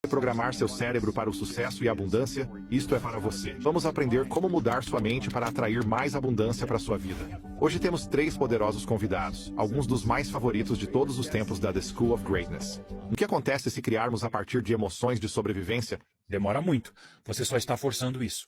Programar seu cérebro para o sucesso e a abundância, isto é para você. Vamos aprender como mudar sua mente para atrair mais abundância para sua vida. Hoje temos 3 poderosos convidados, alguns dos mais favoritos de todos os tempos da The School of Greatness. O que acontece se criarmos a partir de emoções de sobrevivência? Demora muito. Você só está forçando isso.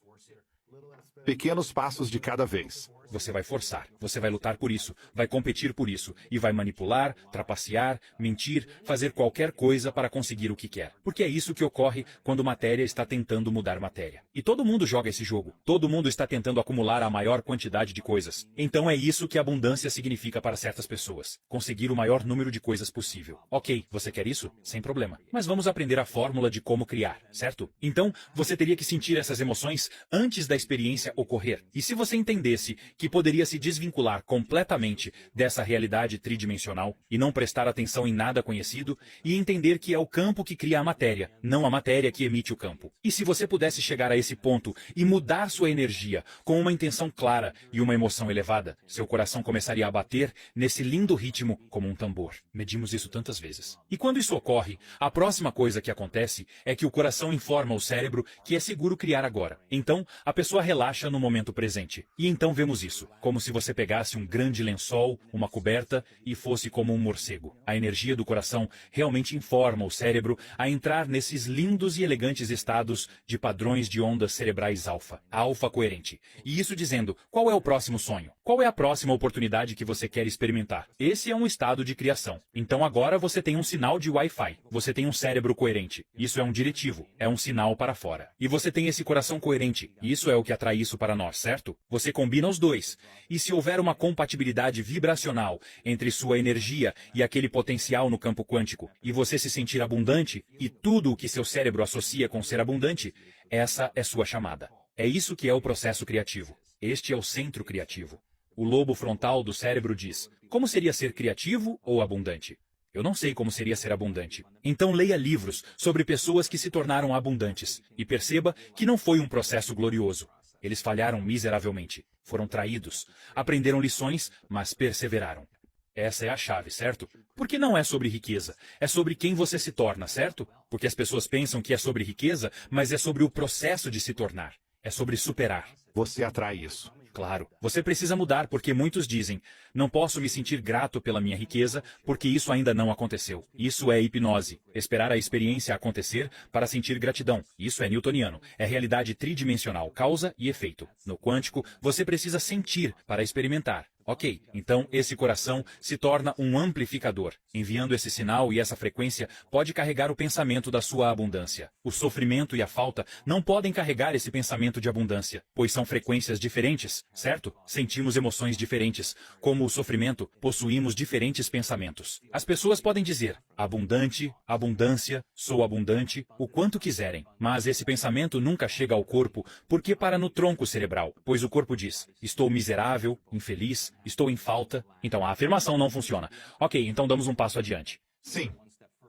Pequenos passos de cada vez. Você vai forçar, você vai lutar por isso, vai competir por isso, e vai manipular, trapacear, mentir, fazer qualquer coisa para conseguir o que quer. Porque é isso que ocorre quando matéria está tentando mudar matéria. E todo mundo joga esse jogo. Todo mundo está tentando acumular a maior quantidade de coisas. Então é isso que abundância significa para certas pessoas. Conseguir o maior número de coisas possível. Ok, você quer isso? Sem problema. Mas vamos aprender a fórmula de como criar, certo? Então, você teria que sentir essas emoções antes da experiência ocorrer. E se você entendesse que poderia se desvincular completamente dessa realidade tridimensional e não prestar atenção em nada conhecido e entender que é o campo que cria a matéria, não a matéria que emite o campo. E se você pudesse chegar a esse ponto e mudar sua energia com uma intenção clara e uma emoção elevada, seu coração começaria a bater nesse lindo ritmo como um tambor. Medimos isso tantas vezes. E quando isso ocorre, a próxima coisa que acontece é que o coração informa o cérebro que é seguro criar agora. Então, a pessoa relaxa no momento presente. E então vemos isso, como se você pegasse um grande lençol, uma coberta e fosse como um morcego. A energia do coração realmente informa o cérebro a entrar nesses lindos e elegantes estados de padrões de ondas cerebrais alfa, a alfa coerente. E isso dizendo, qual é o próximo sonho? Qual é a próxima oportunidade que você quer experimentar? Esse é um estado de criação. Então agora você tem um sinal de Wi-Fi. Você tem um cérebro coerente. Isso é um diretivo. É um sinal para fora. E você tem esse coração coerente. Isso é o que atrai isso para nós, certo? Você combina os dois. E se houver uma compatibilidade vibracional entre sua energia e aquele potencial no campo quântico, e você se sentir abundante, e tudo o que seu cérebro associa com ser abundante, essa é sua chamada. É isso que é o processo criativo. Este é o centro criativo. O lobo frontal do cérebro diz, como seria ser criativo ou abundante? Eu não sei como seria ser abundante. Então leia livros sobre pessoas que se tornaram abundantes, e perceba que não foi um processo glorioso. Eles falharam miseravelmente, foram traídos, aprenderam lições, mas perseveraram. Essa é a chave, certo? Porque não é sobre riqueza, é sobre quem você se torna, certo? Porque as pessoas pensam que é sobre riqueza, mas é sobre o processo de se tornar. É sobre superar. Você atrai isso. Claro, você precisa mudar porque muitos dizem, não posso me sentir grato pela minha riqueza porque isso ainda não aconteceu. Isso é hipnose. Esperar a experiência acontecer para sentir gratidão. Isso é newtoniano. É realidade tridimensional, causa e efeito. No quântico, você precisa sentir para experimentar. Ok, então esse coração se torna um amplificador. Enviando esse sinal e essa frequência pode carregar o pensamento da sua abundância. O sofrimento e a falta não podem carregar esse pensamento de abundância, pois são frequências diferentes, certo? Sentimos emoções diferentes. Como o sofrimento, possuímos diferentes pensamentos. As pessoas podem dizer, abundante, abundância, sou abundante, o quanto quiserem. Mas esse pensamento nunca chega ao corpo porque para no tronco cerebral, pois o corpo diz, estou miserável, infeliz, estou em falta. Então a afirmação não funciona. Ok, então damos um passo adiante. Sim.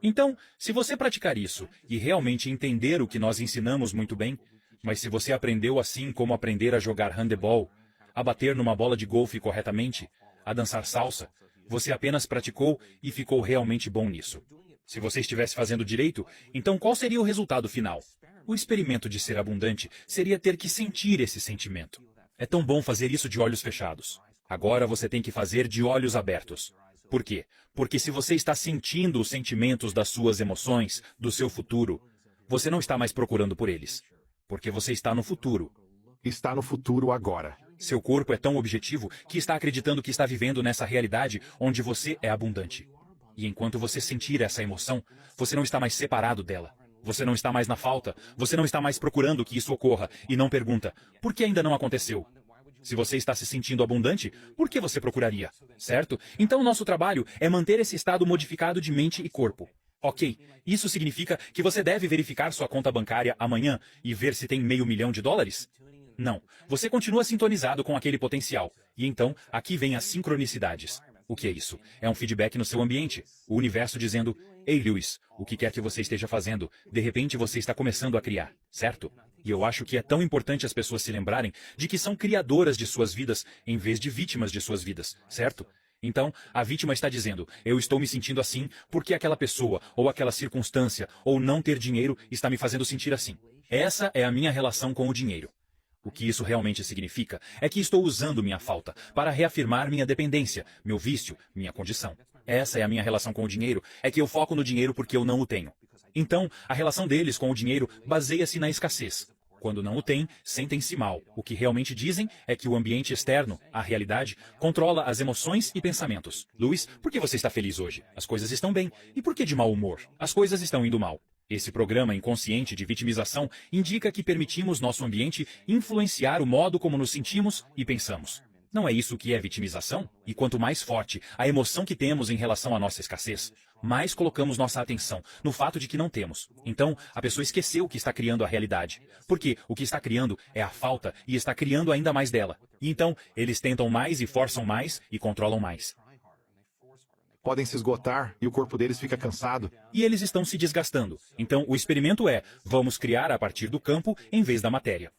Então, se você praticar isso e realmente entender o que nós ensinamos muito bem, mas se você aprendeu assim como aprender a jogar handebol, a bater numa bola de golfe corretamente, a dançar salsa, você apenas praticou e ficou realmente bom nisso. Se você estivesse fazendo direito, então qual seria o resultado final? O experimento de ser abundante seria ter que sentir esse sentimento. É tão bom fazer isso de olhos fechados. Agora você tem que fazer de olhos abertos. Por quê? Porque se você está sentindo os sentimentos das suas emoções, do seu futuro, você não está mais procurando por eles. Porque você está no futuro. Está no futuro agora. Seu corpo é tão objetivo que está acreditando que está vivendo nessa realidade onde você é abundante. E enquanto você sentir essa emoção, você não está mais separado dela. Você não está mais na falta. Você não está mais procurando que isso ocorra. E não pergunta, por que ainda não aconteceu? Se você está se sentindo abundante, por que você procuraria? Certo? Então nosso trabalho é manter esse estado modificado de mente e corpo. Ok, isso significa que você deve verificar sua conta bancária amanhã e ver se tem $500 mil? Não, você continua sintonizado com aquele potencial. E então, aqui vem as sincronicidades. O que é isso? É um feedback no seu ambiente. O universo dizendo, ei Lewis, o que quer que você esteja fazendo, de repente você está começando a criar, certo? E eu acho que é tão importante as pessoas se lembrarem de que são criadoras de suas vidas em vez de vítimas de suas vidas, certo? Então, a vítima está dizendo, eu estou me sentindo assim porque aquela pessoa, ou aquela circunstância, ou não ter dinheiro está me fazendo sentir assim. Essa é a minha relação com o dinheiro. O que isso realmente significa é que estou usando minha falta para reafirmar minha dependência, meu vício, minha condição. Essa é a minha relação com o dinheiro, é que eu foco no dinheiro porque eu não o tenho. Então, a relação deles com o dinheiro baseia-se na escassez. Quando não o têm, sentem-se mal. O que realmente dizem é que o ambiente externo, a realidade, controla as emoções e pensamentos. Luiz, por que você está feliz hoje? As coisas estão bem. E por que de mau humor? As coisas estão indo mal. Esse programa inconsciente de vitimização indica que permitimos nosso ambiente influenciar o modo como nos sentimos e pensamos. Não é isso que é vitimização? E quanto mais forte a emoção que temos em relação à nossa escassez, mais colocamos nossa atenção no fato de que não temos. Então, a pessoa esqueceu que está criando a realidade. Porque o que está criando é a falta e está criando ainda mais dela. E então, eles tentam mais e forçam mais e controlam mais. Podem se esgotar e o corpo deles fica cansado. E eles estão se desgastando. Então, o experimento é, vamos criar a partir do campo em vez da matéria.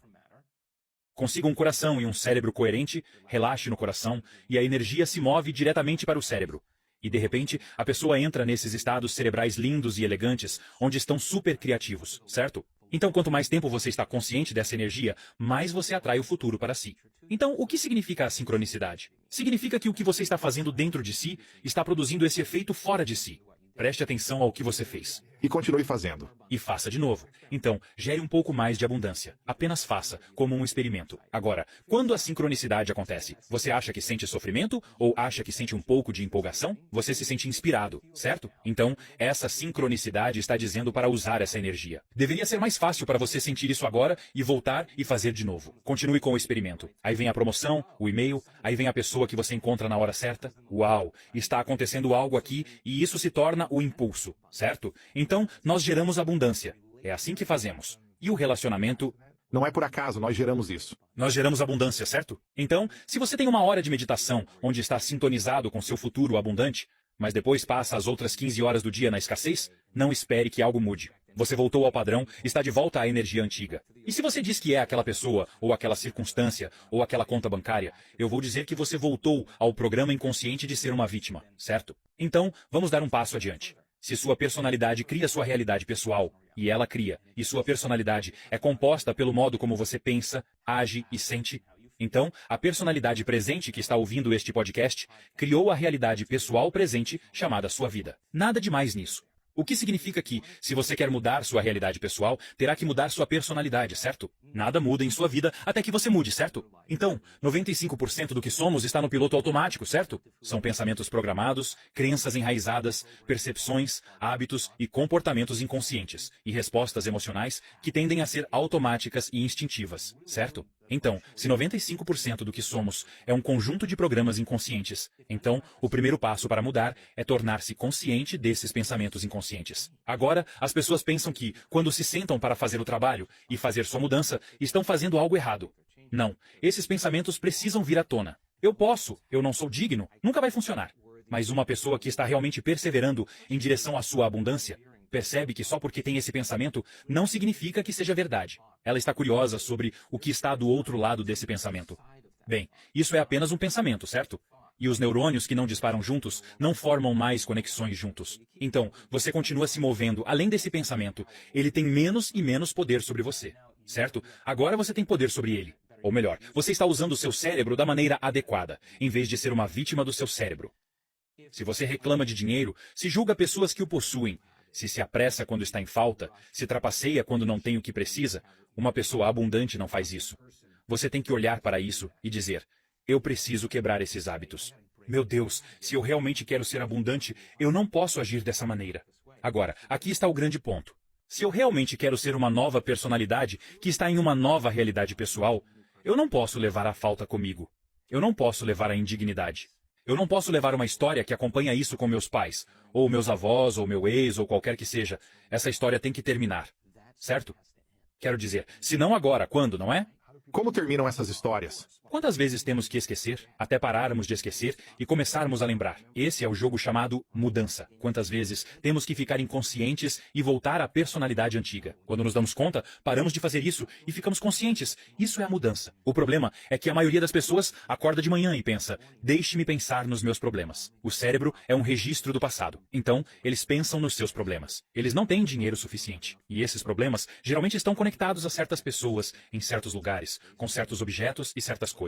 Consiga um coração e um cérebro coerente, relaxe no coração, e a energia se move diretamente para o cérebro. E de repente, a pessoa entra nesses estados cerebrais lindos e elegantes, onde estão super criativos, certo? Então, quanto mais tempo você está consciente dessa energia, mais você atrai o futuro para si. Então, o que significa a sincronicidade? Significa que o que você está fazendo dentro de si está produzindo esse efeito fora de si. Preste atenção ao que você fez. E continue fazendo. E faça de novo. Então, gere um pouco mais de abundância. Apenas faça, como um experimento. Agora, quando a sincronicidade acontece, você acha que sente sofrimento ou acha que sente um pouco de empolgação? Você se sente inspirado, certo? Então, essa sincronicidade está dizendo para usar essa energia. Deveria ser mais fácil para você sentir isso agora e voltar e fazer de novo. Continue com o experimento. Aí vem a promoção, o e-mail, aí vem a pessoa que você encontra na hora certa. Uau, está acontecendo algo aqui e isso se torna o impulso, certo? Então, nós geramos abundância. É assim que fazemos. E o relacionamento... Não é por acaso, nós geramos isso. Nós geramos abundância, certo? Então, se você tem uma hora de meditação onde está sintonizado com seu futuro abundante, mas depois passa as outras 15 horas do dia na escassez, não espere que algo mude. Você voltou ao padrão, está de volta à energia antiga. E se você diz que é aquela pessoa, ou aquela circunstância, ou aquela conta bancária, eu vou dizer que você voltou ao programa inconsciente de ser uma vítima, certo? Então, vamos dar um passo adiante. Se sua personalidade cria sua realidade pessoal, e ela cria, e sua personalidade é composta pelo modo como você pensa, age e sente, então, a personalidade presente que está ouvindo este podcast criou a realidade pessoal presente chamada sua vida. Nada de mais nisso. O que significa que, se você quer mudar sua realidade pessoal, terá que mudar sua personalidade, certo? Nada muda em sua vida até que você mude, certo? Então, 95% do que somos está no piloto automático, certo? São pensamentos programados, crenças enraizadas, percepções, hábitos e comportamentos inconscientes, e respostas emocionais que tendem a ser automáticas e instintivas, certo? Então, se 95% do que somos é um conjunto de programas inconscientes, então o primeiro passo para mudar é tornar-se consciente desses pensamentos inconscientes. Agora, as pessoas pensam que, quando se sentam para fazer o trabalho e fazer sua mudança, estão fazendo algo errado. Não, esses pensamentos precisam vir à tona. Eu posso, eu não sou digno, nunca vai funcionar. Mas uma pessoa que está realmente perseverando em direção à sua abundância, percebe que só porque tem esse pensamento não significa que seja verdade. Ela está curiosa sobre o que está do outro lado desse pensamento. Bem, isso é apenas um pensamento, certo? E os neurônios que não disparam juntos não formam mais conexões juntos. Então, você continua se movendo além desse pensamento. Ele tem menos e menos poder sobre você, certo? Agora você tem poder sobre ele. Ou melhor, você está usando o seu cérebro da maneira adequada, em vez de ser uma vítima do seu cérebro. Se você reclama de dinheiro, se julga pessoas que o possuem, se apressa quando está em falta, se trapaceia quando não tem o que precisa, uma pessoa abundante não faz isso. Você tem que olhar para isso e dizer, eu preciso quebrar esses hábitos. Meu Deus, se eu realmente quero ser abundante, eu não posso agir dessa maneira. Agora, aqui está o grande ponto. Se eu realmente quero ser uma nova personalidade que está em uma nova realidade pessoal, eu não posso levar a falta comigo. Eu não posso levar a indignidade. Eu não posso levar uma história que acompanha isso com meus pais, ou meus avós, ou meu ex, ou qualquer que seja. Essa história tem que terminar. Certo? Quero dizer, se não agora, quando, não é? Como terminam essas histórias? Quantas vezes temos que esquecer, até pararmos de esquecer e começarmos a lembrar? Esse é o jogo chamado mudança. Quantas vezes temos que ficar inconscientes e voltar à personalidade antiga? Quando nos damos conta, paramos de fazer isso e ficamos conscientes. Isso é a mudança. O problema é que a maioria das pessoas acorda de manhã e pensa, deixe-me pensar nos meus problemas. O cérebro é um registro do passado. Então, eles pensam nos seus problemas. Eles não têm dinheiro suficiente. E esses problemas geralmente estão conectados a certas pessoas, em certos lugares, com certos objetos e certas coisas.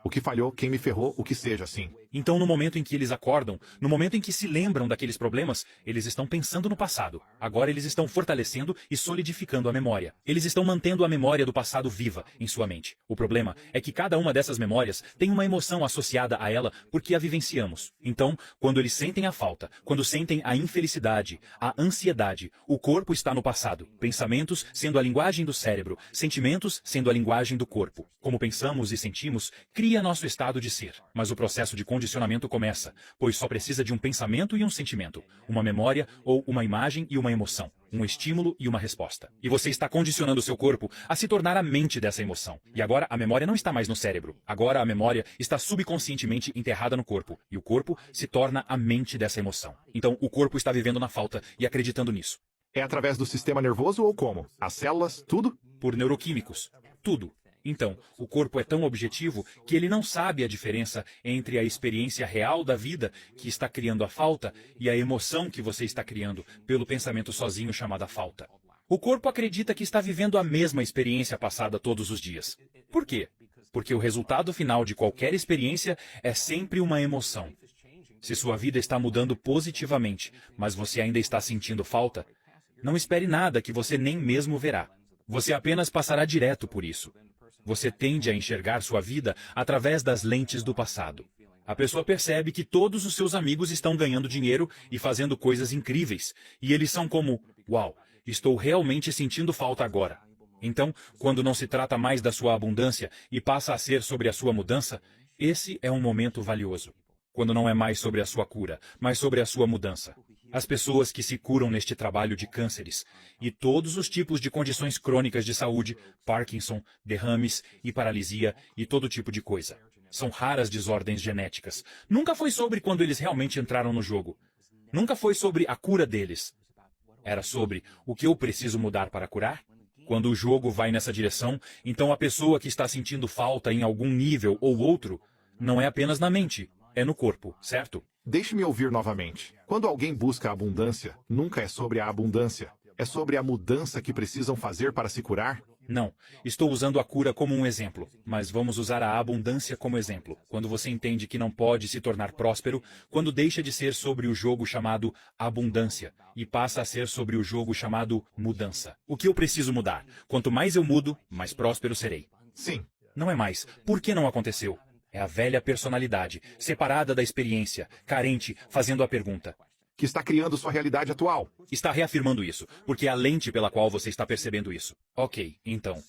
O que falhou, quem me ferrou, o que seja assim. Então, no momento em que eles acordam, no momento em que se lembram daqueles problemas, eles estão pensando no passado. Agora eles estão fortalecendo e solidificando a memória. Eles estão mantendo a memória do passado viva em sua mente. O problema é que cada uma dessas memórias tem uma emoção associada a ela porque a vivenciamos. Então, quando eles sentem a falta, quando sentem a infelicidade, a ansiedade, o corpo está no passado. Pensamentos sendo a linguagem do cérebro, sentimentos sendo a linguagem do corpo. Como pensamos e sentimos, cria nosso estado de ser. Mas o processo de condicionamento começa, pois só precisa de um pensamento e um sentimento, uma memória ou uma imagem e uma emoção, um estímulo e uma resposta. E você está condicionando seu corpo a se tornar a mente dessa emoção. E agora a memória não está mais no cérebro. Agora a memória está subconscientemente enterrada no corpo. E o corpo se torna a mente dessa emoção. Então o corpo está vivendo na falta e acreditando nisso. É através do sistema nervoso ou como? As células, tudo? Por neuroquímicos. Tudo. Então, o corpo é tão objetivo que ele não sabe a diferença entre a experiência real da vida que está criando a falta e a emoção que você está criando pelo pensamento sozinho chamada falta. O corpo acredita que está vivendo a mesma experiência passada todos os dias. Por quê? Porque o resultado final de qualquer experiência é sempre uma emoção. Se sua vida está mudando positivamente, mas você ainda está sentindo falta, não espere nada que você nem mesmo verá. Você apenas passará direto por isso. Você tende a enxergar sua vida através das lentes do passado. A pessoa percebe que todos os seus amigos estão ganhando dinheiro e fazendo coisas incríveis. E eles são como, uau, estou realmente sentindo falta agora. Então, quando não se trata mais da sua abundância e passa a ser sobre a sua mudança, esse é um momento valioso. Quando não é mais sobre a sua cura, mas sobre a sua mudança. As pessoas que se curam neste trabalho de cânceres e todos os tipos de condições crônicas de saúde, Parkinson, derrames e paralisia e todo tipo de coisa. São raras desordens genéticas. Nunca foi sobre quando eles realmente entraram no jogo. Nunca foi sobre a cura deles. Era sobre o que eu preciso mudar para curar? Quando o jogo vai nessa direção, então a pessoa que está sentindo falta em algum nível ou outro, não é apenas na mente, é no corpo, certo? Deixe-me ouvir novamente. Quando alguém busca a abundância, nunca é sobre a abundância. É sobre a mudança que precisam fazer para se curar? Não, estou usando a cura como um exemplo, mas vamos usar a abundância como exemplo. Quando você entende que não pode se tornar próspero, quando deixa de ser sobre o jogo chamado abundância e passa a ser sobre o jogo chamado mudança. O que eu preciso mudar? Quanto mais eu mudo, mais próspero serei. Sim. Não é mais. Por que não aconteceu? É a velha personalidade, separada da experiência, carente, fazendo a pergunta. Que está criando sua realidade atual. Está reafirmando isso, porque é a lente pela qual você está percebendo isso. Ok, então.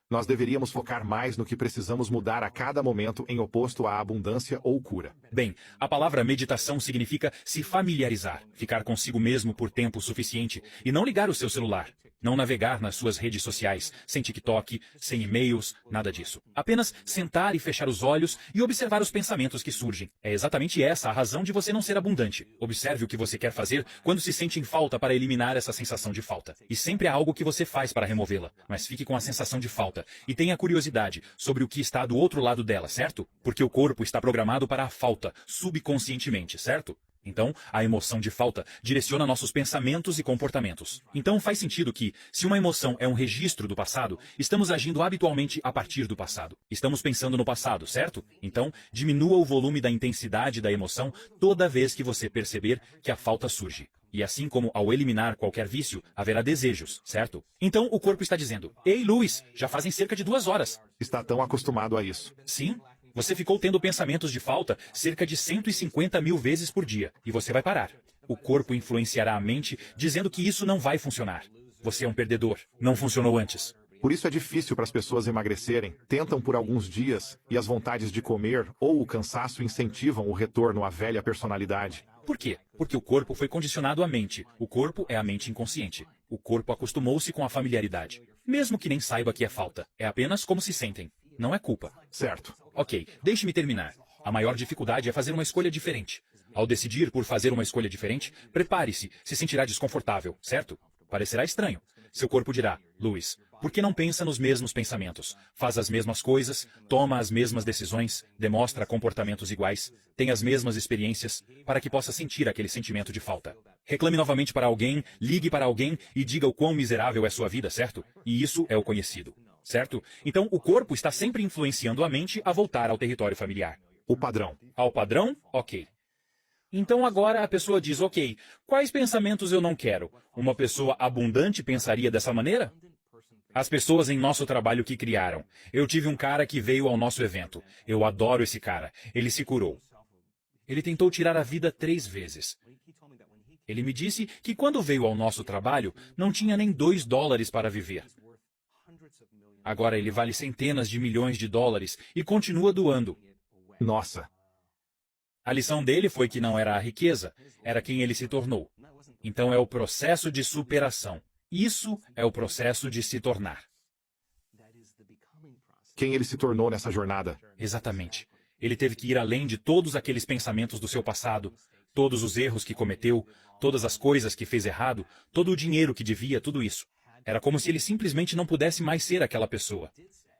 Nós deveríamos focar mais no que precisamos mudar a cada momento em oposto à abundância ou cura. Bem, a palavra meditação significa se familiarizar, ficar consigo mesmo por tempo suficiente e não ligar o seu celular. Não navegar nas suas redes sociais, sem TikTok, sem e-mails, nada disso. Apenas sentar e fechar os olhos e observar os pensamentos que surgem. É exatamente essa a razão de você não ser abundante. Observe o que você quer fazer quando se sente em falta para eliminar essa sensação de falta. E sempre há algo que você faz para removê-la, mas fique com a sensação de falta e tenha curiosidade sobre o que está do outro lado dela, certo? Porque o corpo está programado para a falta, subconscientemente, certo? Então, a emoção de falta direciona nossos pensamentos e comportamentos. Então, faz sentido que, se uma emoção é um registro do passado, estamos agindo habitualmente a partir do passado. Estamos pensando no passado, certo? Então, diminua o volume da intensidade da emoção toda vez que você perceber que a falta surge. E assim como ao eliminar qualquer vício, haverá desejos, certo? Então, o corpo está dizendo, ei, Luiz, já fazem cerca de 2 horas. Está tão acostumado a isso. Sim. Você ficou tendo pensamentos de falta cerca de 150 mil vezes por dia, e você vai parar. O corpo influenciará a mente, dizendo que isso não vai funcionar. Você é um perdedor. Não funcionou antes. Por isso é difícil para as pessoas emagrecerem. Tentam por alguns dias, e as vontades de comer ou o cansaço incentivam o retorno à velha personalidade. Por quê? Porque o corpo foi condicionado à mente. O corpo é a mente inconsciente. O corpo acostumou-se com a familiaridade. Mesmo que nem saiba que é falta. É apenas como se sentem. não é culpa. Certo. Ok, deixe-me terminar. A maior dificuldade é fazer uma escolha diferente. Ao decidir por fazer uma escolha diferente, prepare-se, se sentirá desconfortável, certo? Parecerá estranho. Seu corpo dirá, Louis, por que não pensa nos mesmos pensamentos? Faz as mesmas coisas, toma as mesmas decisões, demonstra comportamentos iguais, tem as mesmas experiências, para que possa sentir aquele sentimento de falta. Reclame novamente para alguém, ligue para alguém e diga o quão miserável é sua vida, certo? E isso é o conhecido, certo? Então o corpo está sempre influenciando a mente a voltar ao território familiar. O padrão. Ao padrão? Ok. Então agora a pessoa diz, ok, quais pensamentos eu não quero? Uma pessoa abundante pensaria dessa maneira? As pessoas em nosso trabalho que criaram. Eu tive um cara que veio ao nosso evento. Eu adoro esse cara. Ele se curou. Ele tentou tirar a vida 3 vezes. Ele me disse que quando veio ao nosso trabalho, não tinha nem $2 para viver. Agora ele vale centenas de milhões de dólares e continua doando. Nossa. A lição dele foi que não era a riqueza, era quem ele se tornou. Então é o processo de superação. Isso é o processo de se tornar. Quem ele se tornou nessa jornada? Exatamente. Ele teve que ir além de todos aqueles pensamentos do seu passado, todos os erros que cometeu, todas as coisas que fez errado, todo o dinheiro que devia, tudo isso. Era como se ele simplesmente não pudesse mais ser aquela pessoa.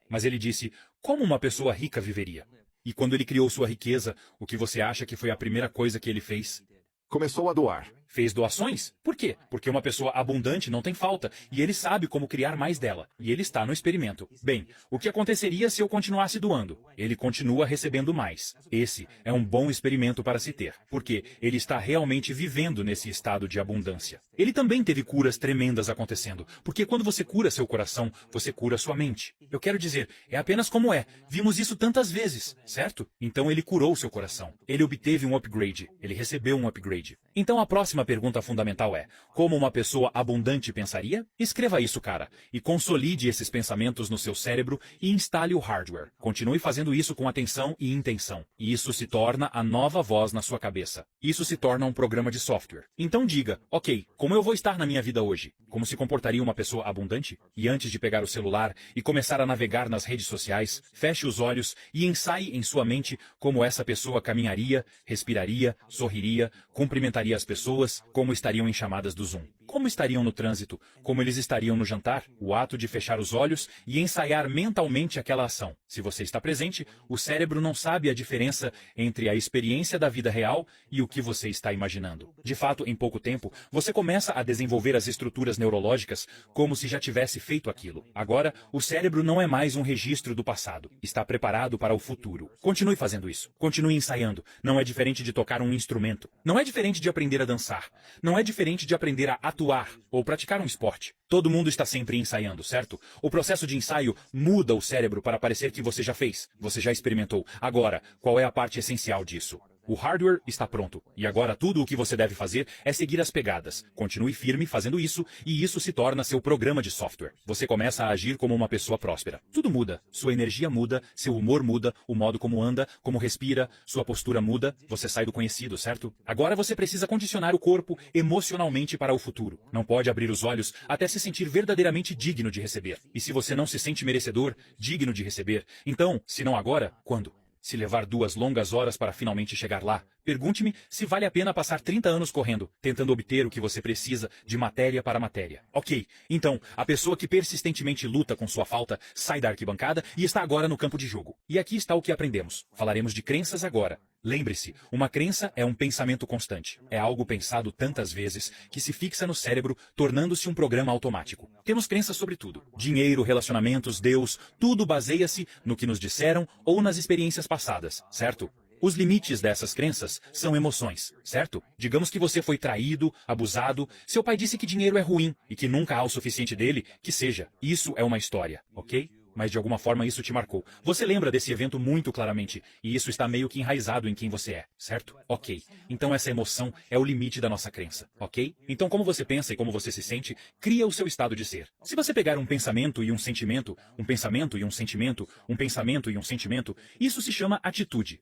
Mas ele disse, como uma pessoa rica viveria? E quando ele criou sua riqueza, o que você acha que foi a primeira coisa que ele fez? Começou a doar. Fez doações? Por quê? Porque uma pessoa abundante não tem falta, e ele sabe como criar mais dela, e ele está no experimento. Bem, o que aconteceria se eu continuasse doando? Ele continua recebendo mais. Esse é um bom experimento para se ter, porque ele está realmente vivendo nesse estado de abundância. Ele também teve curas tremendas acontecendo, porque quando você cura seu coração, você cura sua mente. Eu quero dizer, é apenas como é. Vimos isso tantas vezes, certo? Então ele curou seu coração. Ele obteve um upgrade. Ele recebeu um upgrade. Então a próxima pergunta fundamental é, como uma pessoa abundante pensaria? Escreva isso, cara, e consolide esses pensamentos no seu cérebro e instale o hardware. Continue fazendo isso com atenção e intenção. E isso se torna a nova voz na sua cabeça. Isso se torna um programa de software. Então diga, ok, como eu vou estar na minha vida hoje? Como se comportaria uma pessoa abundante? E antes de pegar o celular e começar a navegar nas redes sociais, feche os olhos e ensaie em sua mente como essa pessoa caminharia, respiraria, sorriria, cumprimentaria as pessoas, como estariam em chamadas do Zoom. Como estariam no trânsito? Como eles estariam no jantar? O ato de fechar os olhos e ensaiar mentalmente aquela ação. Se você está presente, o cérebro não sabe a diferença entre a experiência da vida real e o que você está imaginando. De fato, em pouco tempo, você começa a desenvolver as estruturas neurológicas como se já tivesse feito aquilo. Agora, o cérebro não é mais um registro do passado. Está preparado para o futuro. Continue fazendo isso. Continue ensaiando. Não é diferente de tocar um instrumento. Não é diferente de aprender a dançar. Não é diferente de aprender a atuar ou praticar um esporte. Todo mundo está sempre ensaiando, certo? O processo de ensaio muda o cérebro para parecer que você já fez, você já experimentou. Agora, qual é a parte essencial disso? O hardware está pronto, e agora tudo o que você deve fazer é seguir as pegadas. Continue firme fazendo isso, e isso se torna seu programa de software. Você começa a agir como uma pessoa próspera. Tudo muda. Sua energia muda, seu humor muda, o modo como anda, como respira, sua postura muda, você sai do conhecido, certo? Agora você precisa condicionar o corpo emocionalmente para o futuro. Não pode abrir os olhos até se sentir verdadeiramente digno de receber. E se você não se sente merecedor, digno de receber, então, se não agora, quando? Se levar 2 longas horas para finalmente chegar lá, pergunte-me se vale a pena passar 30 anos correndo, tentando obter o que você precisa de matéria para matéria. Ok, então, a pessoa que persistentemente luta com sua falta sai da arquibancada e está agora no campo de jogo. E aqui está o que aprendemos. Falaremos de crenças agora. Lembre-se, uma crença é um pensamento constante. É algo pensado tantas vezes que se fixa no cérebro, tornando-se um programa automático. Temos crenças sobre tudo. Dinheiro, relacionamentos, Deus, tudo baseia-se no que nos disseram ou nas experiências passadas, certo? Os limites dessas crenças são emoções, certo? Digamos que você foi traído, abusado, seu pai disse que dinheiro é ruim e que nunca há o suficiente dele, que seja. Isso é uma história, ok? Mas de alguma forma isso te marcou. Você lembra desse evento muito claramente, e isso está meio que enraizado em quem você é, certo? Ok. Então essa emoção é o limite da nossa crença, ok? Então como você pensa e como você se sente, cria o seu estado de ser. Se você pegar um pensamento e um sentimento, um pensamento e um sentimento, um pensamento e um sentimento, isso se chama atitude.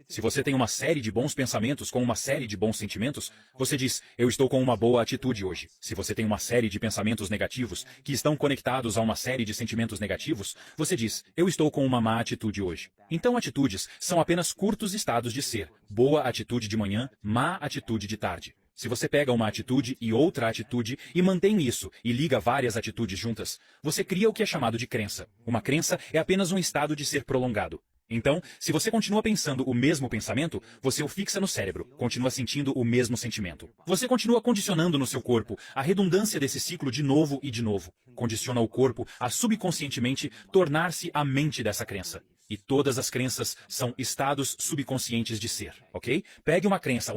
Se você tem uma série de bons pensamentos com uma série de bons sentimentos, você diz, eu estou com uma boa atitude hoje. Se você tem uma série de pensamentos negativos que estão conectados a uma série de sentimentos negativos, você diz, eu estou com uma má atitude hoje. Então atitudes são apenas curtos estados de ser. Boa atitude de manhã, má atitude de tarde. Se você pega uma atitude e outra atitude e mantém isso e liga várias atitudes juntas, você cria o que é chamado de crença. Uma crença é apenas um estado de ser prolongado. Então, se você continua pensando o mesmo pensamento, você o fixa no cérebro, continua sentindo o mesmo sentimento. Você continua condicionando no seu corpo a redundância desse ciclo de novo e de novo. Condiciona o corpo a subconscientemente tornar-se a mente dessa crença. E todas as crenças são estados subconscientes de ser, ok? Pegue uma crença,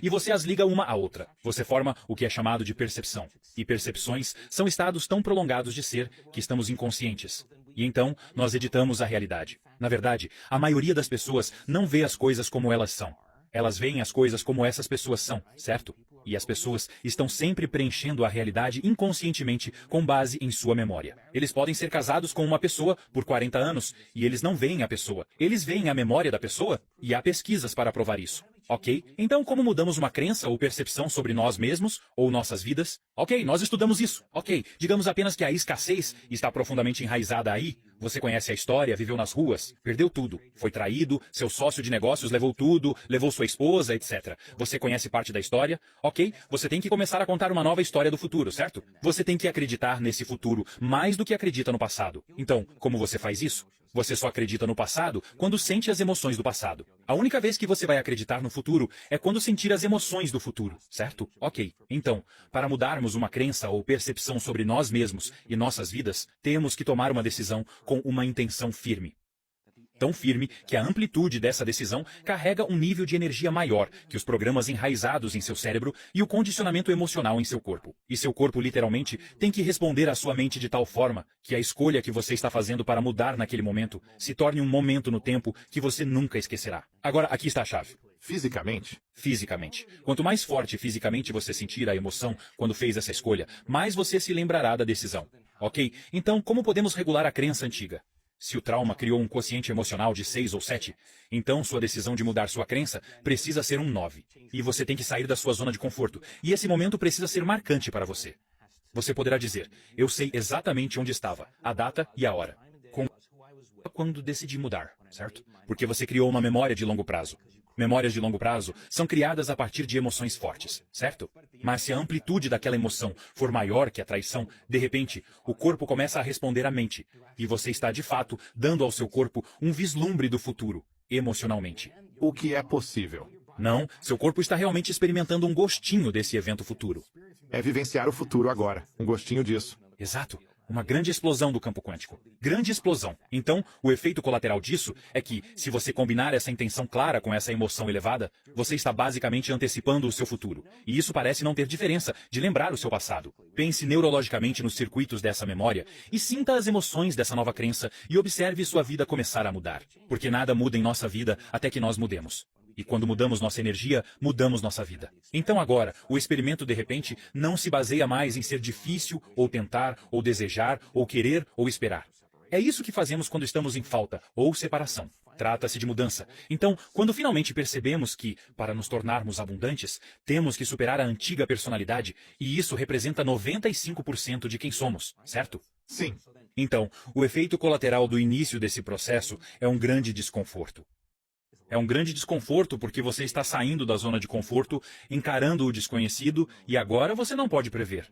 e você as liga uma à outra. Você forma o que é chamado de percepção. E percepções são estados tão prolongados de ser que estamos inconscientes. E então, nós editamos a realidade. Na verdade, a maioria das pessoas não vê as coisas como elas são. Elas veem as coisas como essas pessoas são, certo? E as pessoas estão sempre preenchendo a realidade inconscientemente com base em sua memória. Eles podem ser casados com uma pessoa por 40 anos e eles não veem a pessoa. Eles veem a memória da pessoa e há pesquisas para provar isso. Ok? Então, como mudamos uma crença ou percepção sobre nós mesmos ou nossas vidas? Ok, nós estudamos isso. Ok, digamos apenas que a escassez está profundamente enraizada aí. Você conhece a história, viveu nas ruas, perdeu tudo. Foi traído, seu sócio de negócios levou tudo, levou sua esposa, etc. Você conhece parte da história? Ok, você tem que começar a contar uma nova história do futuro, certo? Você tem que acreditar nesse futuro mais do que acredita no passado. Então, como você faz isso? Você só acredita no passado quando sente as emoções do passado. A única vez que você vai acreditar no futuro é quando sentir as emoções do futuro, certo? Ok. Então, para mudarmos uma crença ou percepção sobre nós mesmos e nossas vidas, temos que tomar uma decisão com uma intenção firme. Tão firme que a amplitude dessa decisão carrega um nível de energia maior que os programas enraizados em seu cérebro e o condicionamento emocional em seu corpo. E seu corpo literalmente tem que responder à sua mente de tal forma que a escolha que você está fazendo para mudar naquele momento se torne um momento no tempo que você nunca esquecerá. Agora, aqui está a chave. Fisicamente? Fisicamente. Quanto mais forte fisicamente você sentir a emoção quando fez essa escolha, mais você se lembrará da decisão. Ok? Então, como podemos regular a crença antiga? Se o trauma criou um quociente emocional de 6 ou 7, então sua decisão de mudar sua crença precisa ser um 9. E você tem que sair da sua zona de conforto. E esse momento precisa ser marcante para você. Você poderá dizer, eu sei exatamente onde estava, a data e a hora. Quando decidi mudar, certo? Porque você criou uma memória de longo prazo. Memórias de longo prazo são criadas a partir de emoções fortes, certo? Mas se a amplitude daquela emoção for maior que a traição, de repente, o corpo começa a responder à mente. E você está, de fato, dando ao seu corpo um vislumbre do futuro, emocionalmente. O que é possível? Não, seu corpo está realmente experimentando um gostinho desse evento futuro. É vivenciar o futuro agora. Um gostinho disso. Exato. Uma grande explosão do campo quântico. Grande explosão. Então, o efeito colateral disso é que, se você combinar essa intenção clara com essa emoção elevada, você está basicamente antecipando o seu futuro. E isso parece não ter diferença de lembrar o seu passado. Pense neurologicamente nos circuitos dessa memória e sinta as emoções dessa nova crença e observe sua vida começar a mudar. Porque nada muda em nossa vida até que nós mudemos. E quando mudamos nossa energia, mudamos nossa vida. Então agora, o experimento de repente não se baseia mais em ser difícil, ou tentar, ou desejar, ou querer, ou esperar. É isso que fazemos quando estamos em falta, ou separação. Trata-se de mudança. Então, quando finalmente percebemos que, para nos tornarmos abundantes, temos que superar a antiga personalidade, e isso representa 95% de quem somos, certo? Sim. Então, o efeito colateral do início desse processo é um grande desconforto. É um grande desconforto porque você está saindo da zona de conforto, encarando o desconhecido e agora você não pode prever.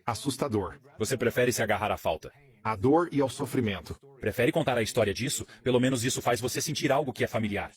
Assustador. Você prefere se agarrar à falta. À dor e ao sofrimento. Prefere contar a história disso? Pelo menos isso faz você sentir algo que é familiar.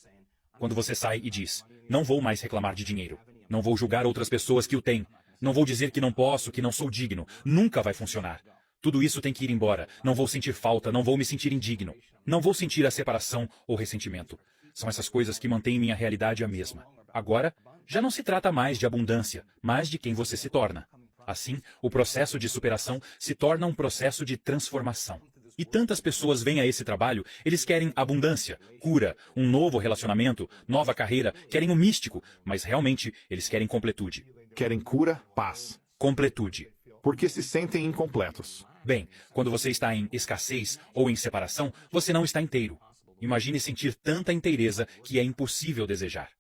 Quando você sai e diz, não vou mais reclamar de dinheiro. Não vou julgar outras pessoas que o têm. Não vou dizer que não posso, que não sou digno. Nunca vai funcionar. Tudo isso tem que ir embora. Não vou sentir falta, não vou me sentir indigno. Não vou sentir a separação ou ressentimento. São essas coisas que mantêm minha realidade a mesma. Agora, já não se trata mais de abundância, mas de quem você se torna. Assim, o processo de superação se torna um processo de transformação. E tantas pessoas vêm a esse trabalho, eles querem abundância, cura, um novo relacionamento, nova carreira, querem o místico, mas realmente eles querem completude. Querem cura, paz. Completude. Porque se sentem incompletos. Bem, quando você está em escassez ou em separação, você não está inteiro. Imagine sentir tanta inteireza que é impossível desejar.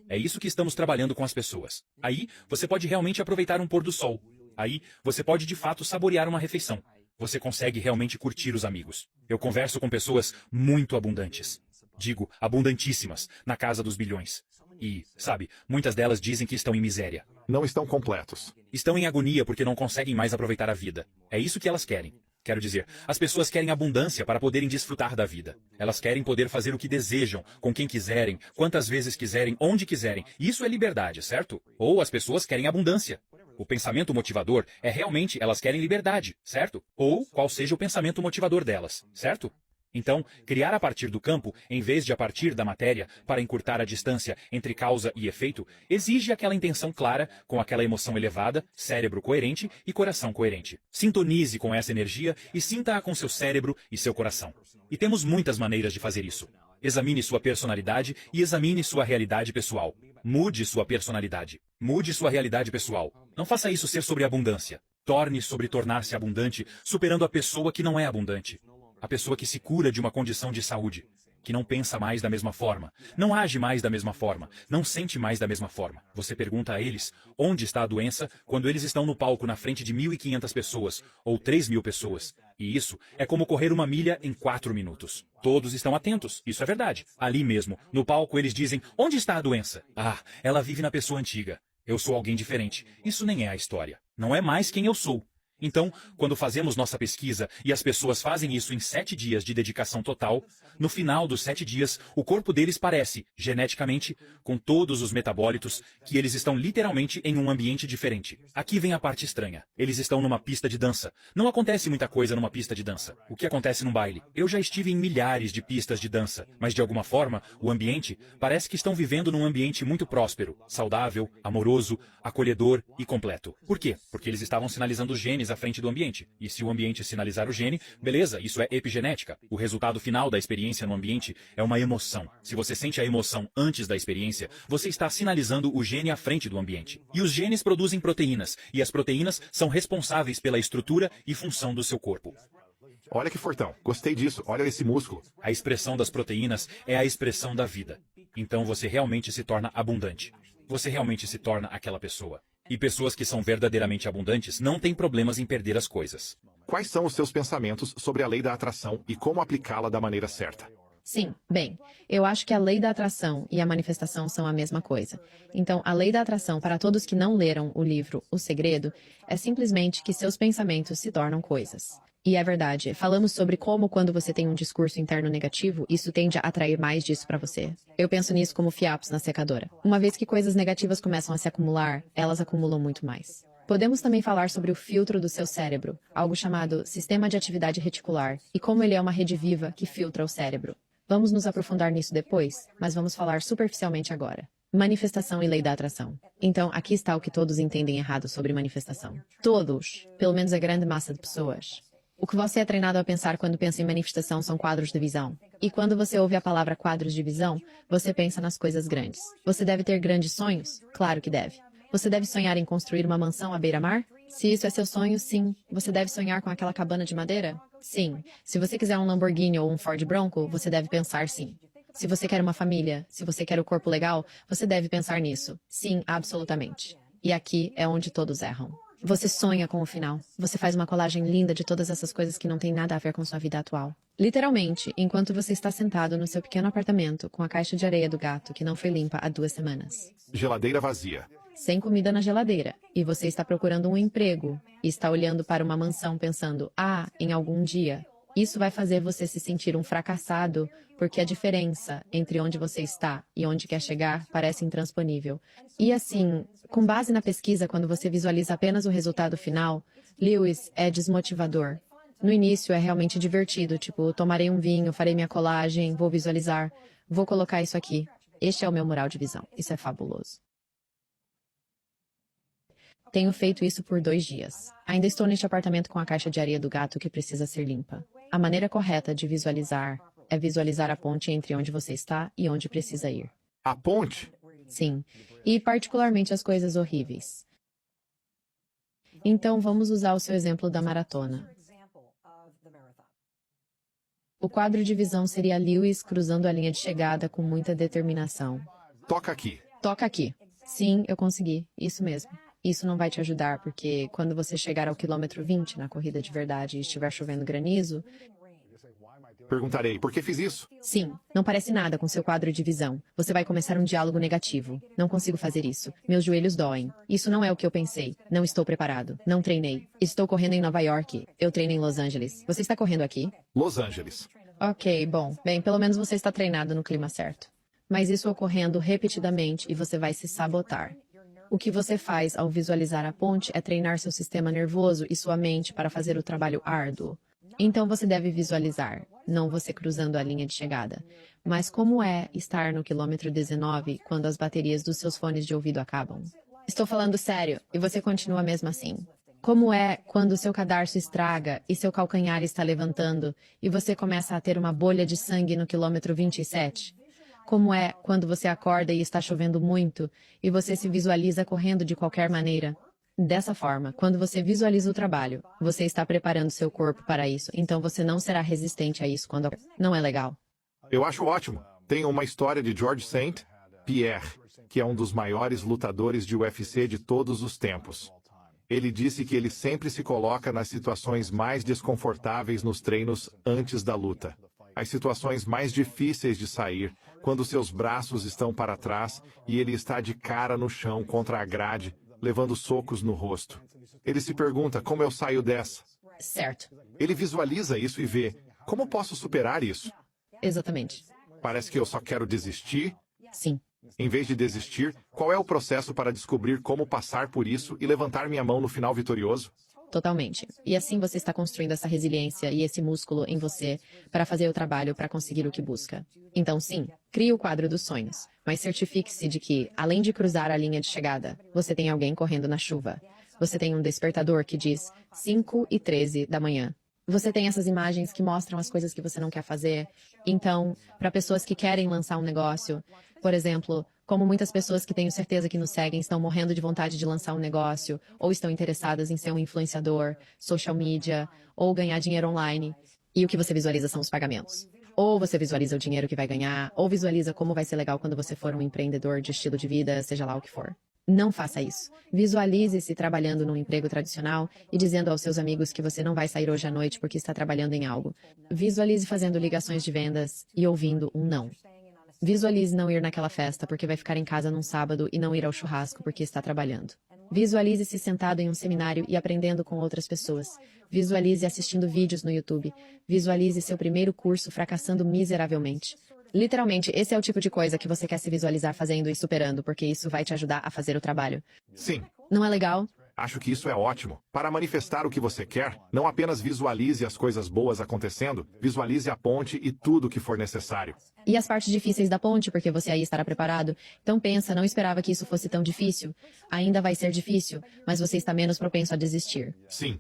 É isso que estamos trabalhando com as pessoas. Aí, você pode realmente aproveitar um pôr do sol. Aí, você pode de fato saborear uma refeição. Você consegue realmente curtir os amigos. Eu converso com pessoas muito abundantes. Digo, abundantíssimas, na casa dos bilhões. E, sabe, muitas delas dizem que estão em miséria. Não estão completos. Estão em agonia porque não conseguem mais aproveitar a vida. É isso que elas querem. Quero dizer, as pessoas querem abundância para poderem desfrutar da vida. Elas querem poder fazer o que desejam, com quem quiserem, quantas vezes quiserem, onde quiserem. Isso é liberdade, certo? Ou as pessoas querem abundância. O pensamento motivador é realmente elas querem liberdade, certo? Ou qual seja o pensamento motivador delas, certo? Então, criar a partir do campo, em vez de a partir da matéria, para encurtar a distância entre causa e efeito, exige aquela intenção clara, com aquela emoção elevada, cérebro coerente e coração coerente. Sintonize com essa energia e sinta-a com seu cérebro e seu coração. E temos muitas maneiras de fazer isso. Examine sua personalidade e examine sua realidade pessoal. Mude sua personalidade. Mude sua realidade pessoal. Não faça isso ser sobre abundância. Torne sobre tornar-se abundante, superando a pessoa que não é abundante. A pessoa que se cura de uma condição de saúde, que não pensa mais da mesma forma, não age mais da mesma forma, não sente mais da mesma forma. Você pergunta a eles onde está a doença quando eles estão no palco na frente de 1.500 pessoas ou 3.000 pessoas. E isso é como correr uma milha em 4 minutos. Todos estão atentos, isso é verdade. Ali mesmo, no palco, eles dizem, onde está a doença? Ah, ela vive na pessoa antiga. Eu sou alguém diferente. Isso nem é a história. Não é mais quem eu sou. Então, quando fazemos nossa pesquisa e as pessoas fazem isso em 7 dias de dedicação total, no final dos 7 dias, o corpo deles parece, geneticamente, com todos os metabólitos, que eles estão literalmente em um ambiente diferente. Aqui vem a parte estranha. Eles estão numa pista de dança. Não acontece muita coisa numa pista de dança. O que acontece num baile? Eu já estive em milhares de pistas de dança, mas de alguma forma, o ambiente parece que estão vivendo num ambiente muito próspero, saudável, amoroso, acolhedor e completo. Por quê? Porque eles estavam sinalizando os genes à frente do ambiente. E se o ambiente sinalizar o gene, beleza, isso é epigenética. O resultado final da experiência no ambiente é uma emoção. Se você sente a emoção antes da experiência, você está sinalizando o gene à frente do ambiente. E os genes produzem proteínas, e as proteínas são responsáveis pela estrutura e função do seu corpo. Olha que fortão. Gostei disso. Olha esse músculo. A expressão das proteínas é a expressão da vida. Então você realmente se torna abundante. Você realmente se torna aquela pessoa. E pessoas que são verdadeiramente abundantes não têm problemas em perder as coisas. Quais são os seus pensamentos sobre a lei da atração e como aplicá-la da maneira certa? Sim, bem, eu acho que a lei da atração e a manifestação são a mesma coisa. Então, a lei da atração, para todos que não leram o livro O Segredo, é simplesmente que seus pensamentos se tornam coisas. E é verdade, falamos sobre como quando você tem um discurso interno negativo, isso tende a atrair mais disso para você. Eu penso nisso como fiapos na secadora. Uma vez que coisas negativas começam a se acumular, elas acumulam muito mais. Podemos também falar sobre o filtro do seu cérebro, algo chamado sistema de atividade reticular, e como ele é uma rede viva que filtra o cérebro. Vamos nos aprofundar nisso depois, mas vamos falar superficialmente agora. Manifestação e lei da atração. Então, aqui está o que todos entendem errado sobre manifestação. Todos, pelo menos a grande massa de pessoas. O que você é treinado a pensar quando pensa em manifestação são quadros de visão. E quando você ouve a palavra quadros de visão, você pensa nas coisas grandes. Você deve ter grandes sonhos? Claro que deve. Você deve sonhar em construir uma mansão à beira-mar? Se isso é seu sonho, sim. Você deve sonhar com aquela cabana de madeira? Sim. Se você quiser um Lamborghini ou um Ford Bronco, você deve pensar sim. Se você quer uma família, se você quer o corpo legal, você deve pensar nisso. Sim, absolutamente. E aqui é onde todos erram. Você sonha com o final. Você faz uma colagem linda de todas essas coisas que não têm nada a ver com sua vida atual. Literalmente, enquanto você está sentado no seu pequeno apartamento com a caixa de areia do gato que não foi limpa há 2 semanas. Geladeira vazia. Sem comida na geladeira. E você está procurando um emprego. E está olhando para uma mansão pensando, em algum dia. Isso vai fazer você se sentir um fracassado, porque a diferença entre onde você está e onde quer chegar parece intransponível. E assim, com base na pesquisa, quando você visualiza apenas o resultado final, Lewis, é desmotivador. No início é realmente divertido, tipo, tomarei um vinho, farei minha colagem, vou visualizar, vou colocar isso aqui. Este é o meu mural de visão. Isso é fabuloso. Tenho feito isso por 2 dias. Ainda estou neste apartamento com a caixa de areia do gato que precisa ser limpa. A maneira correta de visualizar é visualizar a ponte entre onde você está e onde precisa ir. A ponte? Sim, e particularmente as coisas horríveis. Então vamos usar o seu exemplo da maratona. O quadro de visão seria Lewis cruzando a linha de chegada com muita determinação. Toca aqui. Toca aqui. Sim, eu consegui. Isso mesmo. Isso não vai te ajudar, porque quando você chegar ao quilômetro 20 na corrida de verdade e estiver chovendo granizo, Perguntarei, por que fiz isso? sim, não parece nada com seu quadro de visão. Você vai começar um diálogo negativo. Não consigo fazer isso. Meus joelhos doem. Isso não é o que eu pensei. Não estou preparado. Não treinei. Estou correndo em Nova York. Eu treino em Los Angeles. Você está correndo aqui? Los Angeles. Ok, bom. Bem, pelo menos você está treinado no clima certo. Mas isso ocorrendo repetidamente e você vai se sabotar. O que você faz ao visualizar a ponte é treinar seu sistema nervoso e sua mente para fazer o trabalho árduo. Então você deve visualizar, não você cruzando a linha de chegada. Mas como é estar no quilômetro 19 quando as baterias dos seus fones de ouvido acabam? Estou falando sério, e você continua mesmo assim. Como é quando seu cadarço estraga e seu calcanhar está levantando e você começa a ter uma bolha de sangue no quilômetro 27? Como é quando você acorda e está chovendo muito e você se visualiza correndo de qualquer maneira? Dessa forma, quando você visualiza o trabalho, você está preparando seu corpo para isso, então você não será resistente a isso quando não é legal. Eu acho ótimo. Tem uma história de George St. Pierre, que é um dos maiores lutadores de UFC de todos os tempos. Ele disse que ele sempre se coloca nas situações mais desconfortáveis nos treinos antes da luta. As situações mais difíceis de sair, quando seus braços estão para trás e ele está de cara no chão contra a grade, levando socos no rosto. Ele se pergunta como eu saio dessa. Certo. Ele visualiza isso e vê, como posso superar isso? Exatamente. Parece que eu só quero desistir. Sim. Em vez de desistir, qual é o processo para descobrir como passar por isso e levantar minha mão no final vitorioso? Totalmente. E assim você está construindo essa resiliência e esse músculo em você para fazer o trabalho para conseguir o que busca. Então, sim, crie o quadro dos sonhos, mas certifique-se de que, além de cruzar a linha de chegada, você tem alguém correndo na chuva. Você tem um despertador que diz 5:13 da manhã. Você tem essas imagens que mostram as coisas que você não quer fazer. Então, para pessoas que querem lançar um negócio, por exemplo, como muitas pessoas que tenho certeza que nos seguem estão morrendo de vontade de lançar um negócio, ou estão interessadas em ser um influenciador, social media, ou ganhar dinheiro online, e o que você visualiza são os pagamentos. Ou você visualiza o dinheiro que vai ganhar, ou visualiza como vai ser legal quando você for um empreendedor de estilo de vida, seja lá o que for. Não faça isso. Visualize-se trabalhando num emprego tradicional e dizendo aos seus amigos que você não vai sair hoje à noite porque está trabalhando em algo. Visualize fazendo ligações de vendas e ouvindo um não. Visualize não ir naquela festa porque vai ficar em casa num sábado e não ir ao churrasco porque está trabalhando. Visualize-se sentado em um seminário e aprendendo com outras pessoas. Visualize assistindo vídeos no YouTube. Visualize seu primeiro curso fracassando miseravelmente. Literalmente, esse é o tipo de coisa que você quer se visualizar fazendo e superando, porque isso vai te ajudar a fazer o trabalho. Sim. Não é legal? Acho que isso é ótimo. Para manifestar o que você quer, não apenas visualize as coisas boas acontecendo, visualize a ponte e tudo o que for necessário. E as partes difíceis da ponte, porque você aí estará preparado. Então pensa, não esperava que isso fosse tão difícil. Ainda vai ser difícil, mas você está menos propenso a desistir. Sim.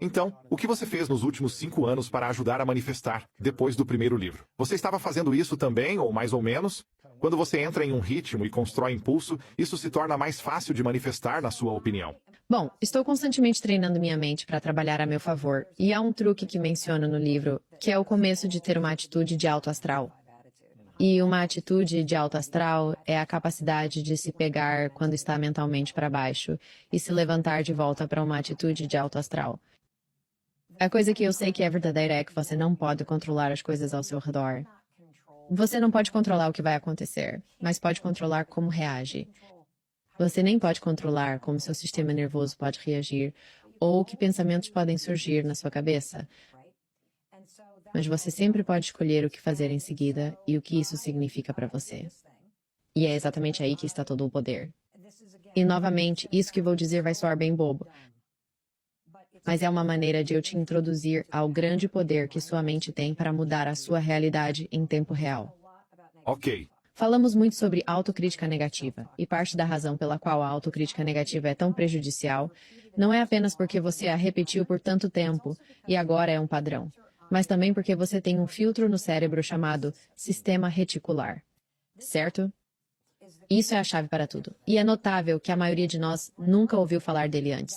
Então, o que você fez nos últimos 5 anos para ajudar a manifestar, depois do primeiro livro? Você estava fazendo isso também, ou mais ou menos? Quando você entra em um ritmo e constrói impulso, isso se torna mais fácil de manifestar, na sua opinião. Bom, estou constantemente treinando minha mente para trabalhar a meu favor. E há um truque que menciono no livro, que é o começo de ter uma atitude de alto astral. E uma atitude de alto astral é a capacidade de se pegar quando está mentalmente para baixo e se levantar de volta para uma atitude de alto astral. A coisa que eu sei que é verdadeira é que você não pode controlar as coisas ao seu redor. Você não pode controlar o que vai acontecer, mas pode controlar como reage. Você nem pode controlar como seu sistema nervoso pode reagir ou que pensamentos podem surgir na sua cabeça. Mas você sempre pode escolher o que fazer em seguida e o que isso significa para você. E é exatamente aí que está todo o poder. E novamente, isso que vou dizer vai soar bem bobo. Mas é uma maneira de eu te introduzir ao grande poder que sua mente tem para mudar a sua realidade em tempo real. Ok. Falamos muito sobre autocrítica negativa, e parte da razão pela qual a autocrítica negativa é tão prejudicial não é apenas porque você a repetiu por tanto tempo e agora é um padrão, mas também porque você tem um filtro no cérebro chamado sistema reticular. Certo? Isso é a chave para tudo. E é notável que a maioria de nós nunca ouviu falar dele antes.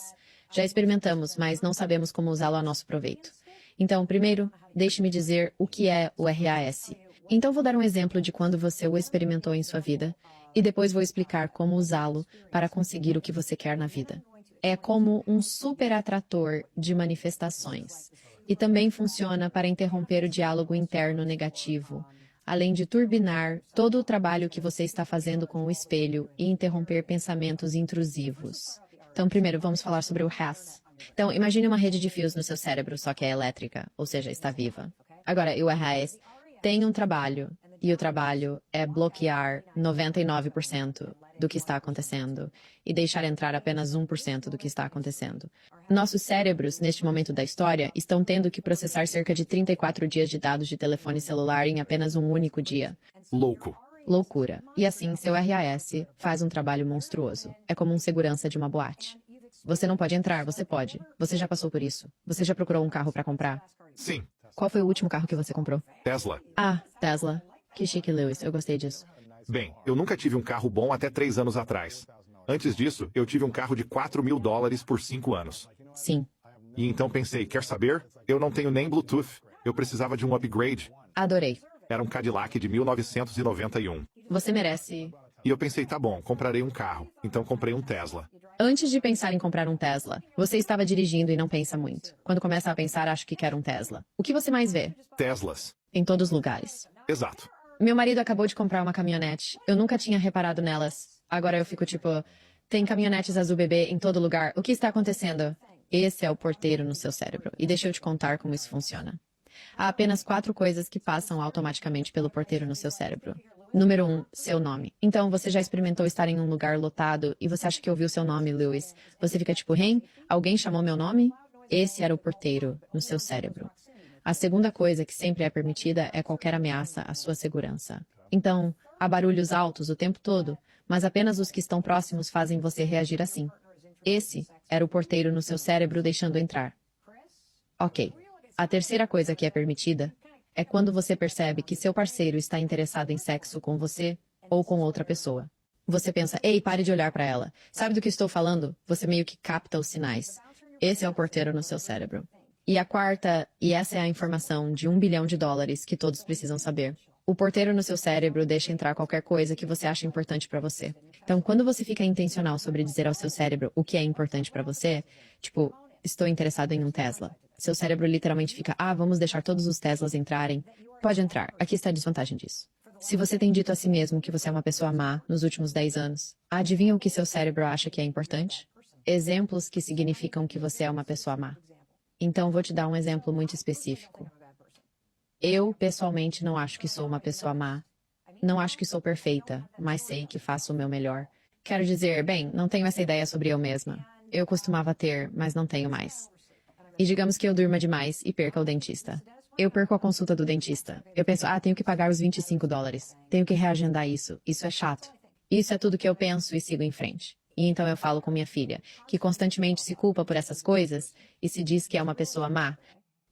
Já experimentamos, mas não sabemos como usá-lo a nosso proveito. Então, primeiro, deixe-me dizer o que é o RAS. Então, vou dar um exemplo de quando você o experimentou em sua vida, e depois vou explicar como usá-lo para conseguir o que você quer na vida. É como um super atrator de manifestações, e também funciona para interromper o diálogo interno negativo, além de turbinar todo o trabalho que você está fazendo com o espelho e interromper pensamentos intrusivos. Então, primeiro, vamos falar sobre o RAS. Então, imagine uma rede de fios no seu cérebro, só que é elétrica, ou seja, está viva. Agora, o RAS tem um trabalho, e o trabalho é bloquear 99% do que está acontecendo e deixar entrar apenas 1% do que está acontecendo. Nossos cérebros, neste momento da história, estão tendo que processar cerca de 34 dias de dados de telefone celular em apenas um único dia. Louco. Loucura. E assim, seu RAS faz um trabalho monstruoso. É como um segurança de uma boate. Você não pode entrar, você pode. Você já passou por isso. Você já procurou um carro para comprar? Sim. Qual foi o último carro que você comprou? Tesla. Ah, Tesla. Que chique, Lewis. Eu gostei disso. Bem, eu nunca tive um carro bom até 3 anos atrás. Antes disso, eu tive um carro de $4.000 por 5 anos. Sim. E então pensei, quer saber? Eu não tenho nem Bluetooth. Eu precisava de um upgrade. Adorei. Era um Cadillac de 1991. Você merece. E eu pensei, tá bom, comprarei um carro. Então comprei um Tesla. Antes de pensar em comprar um Tesla, você estava dirigindo e não pensa muito. Quando começa a pensar, acho que quero um Tesla. O que você mais vê? Teslas. Em todos os lugares. Exato. Meu marido acabou de comprar uma caminhonete. Eu nunca tinha reparado nelas. Agora eu fico tipo, tem caminhonetes azul bebê em todo lugar. O que está acontecendo? Esse é o porteiro no seu cérebro. E deixa eu te contar como isso funciona. Há apenas 4 coisas que passam automaticamente pelo porteiro no seu cérebro. Número 1, seu nome. Então, você já experimentou estar em um lugar lotado e você acha que ouviu seu nome, Lewis. Você fica tipo, hein? Alguém chamou meu nome? Esse era o porteiro no seu cérebro. A segunda coisa que sempre é permitida é qualquer ameaça à sua segurança. Então, há barulhos altos o tempo todo, mas apenas os que estão próximos fazem você reagir assim. Esse era o porteiro no seu cérebro deixando entrar. Ok. A terceira coisa que é permitida é quando você percebe que seu parceiro está interessado em sexo com você ou com outra pessoa. Você pensa, ei, pare de olhar para ela. Sabe do que estou falando? Você meio que capta os sinais. Esse é o porteiro no seu cérebro. E a quarta, e essa é a informação de $1 bilhão que todos precisam saber. O porteiro no seu cérebro deixa entrar qualquer coisa que você acha importante para você. Então, quando você fica intencional sobre dizer ao seu cérebro o que é importante para você, tipo, estou interessado em um Tesla. Seu cérebro literalmente fica, vamos deixar todos os Teslas entrarem. Pode entrar, aqui está a desvantagem disso. Se você tem dito a si mesmo que você é uma pessoa má nos últimos 10 anos, adivinha o que seu cérebro acha que é importante? Exemplos que significam que você é uma pessoa má. Então, vou te dar um exemplo muito específico. Eu, pessoalmente, não acho que sou uma pessoa má. Não acho que sou perfeita, mas sei que faço o meu melhor. Quero dizer, bem, não tenho essa ideia sobre eu mesma. Eu costumava ter, mas não tenho mais. E digamos que eu durma demais e perca o dentista. Eu perco a consulta do dentista. Eu penso, tenho que pagar os $25. Tenho que reagendar isso. Isso é chato. Isso é tudo que eu penso e sigo em frente. E então eu falo com minha filha, que constantemente se culpa por essas coisas e se diz que é uma pessoa má.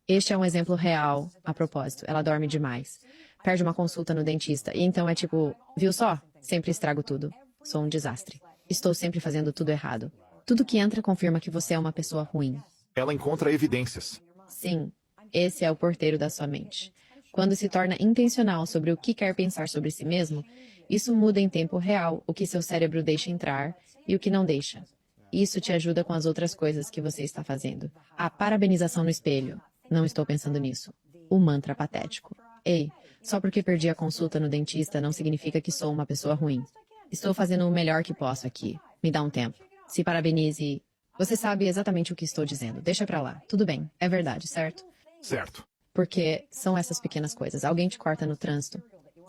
Este é um exemplo real, a propósito. Ela dorme demais. Perde uma consulta no dentista. E então é tipo, viu só? Sempre estrago tudo. Sou um desastre. Estou sempre fazendo tudo errado. Tudo que entra confirma que você é uma pessoa ruim. Ela encontra evidências. Sim, esse é o porteiro da sua mente. Quando se torna intencional sobre o que quer pensar sobre si mesmo, isso muda em tempo real o que seu cérebro deixa entrar e o que não deixa. Isso te ajuda com as outras coisas que você está fazendo. A parabenização no espelho. Não estou pensando nisso. O mantra patético. Ei, só porque perdi a consulta no dentista não significa que sou uma pessoa ruim. Estou fazendo o melhor que posso aqui. Me dá um tempo. Se parabenize. Você sabe exatamente o que estou dizendo. Deixa pra lá. Tudo bem. É verdade, certo? Certo. Porque são essas pequenas coisas. Alguém te corta no trânsito.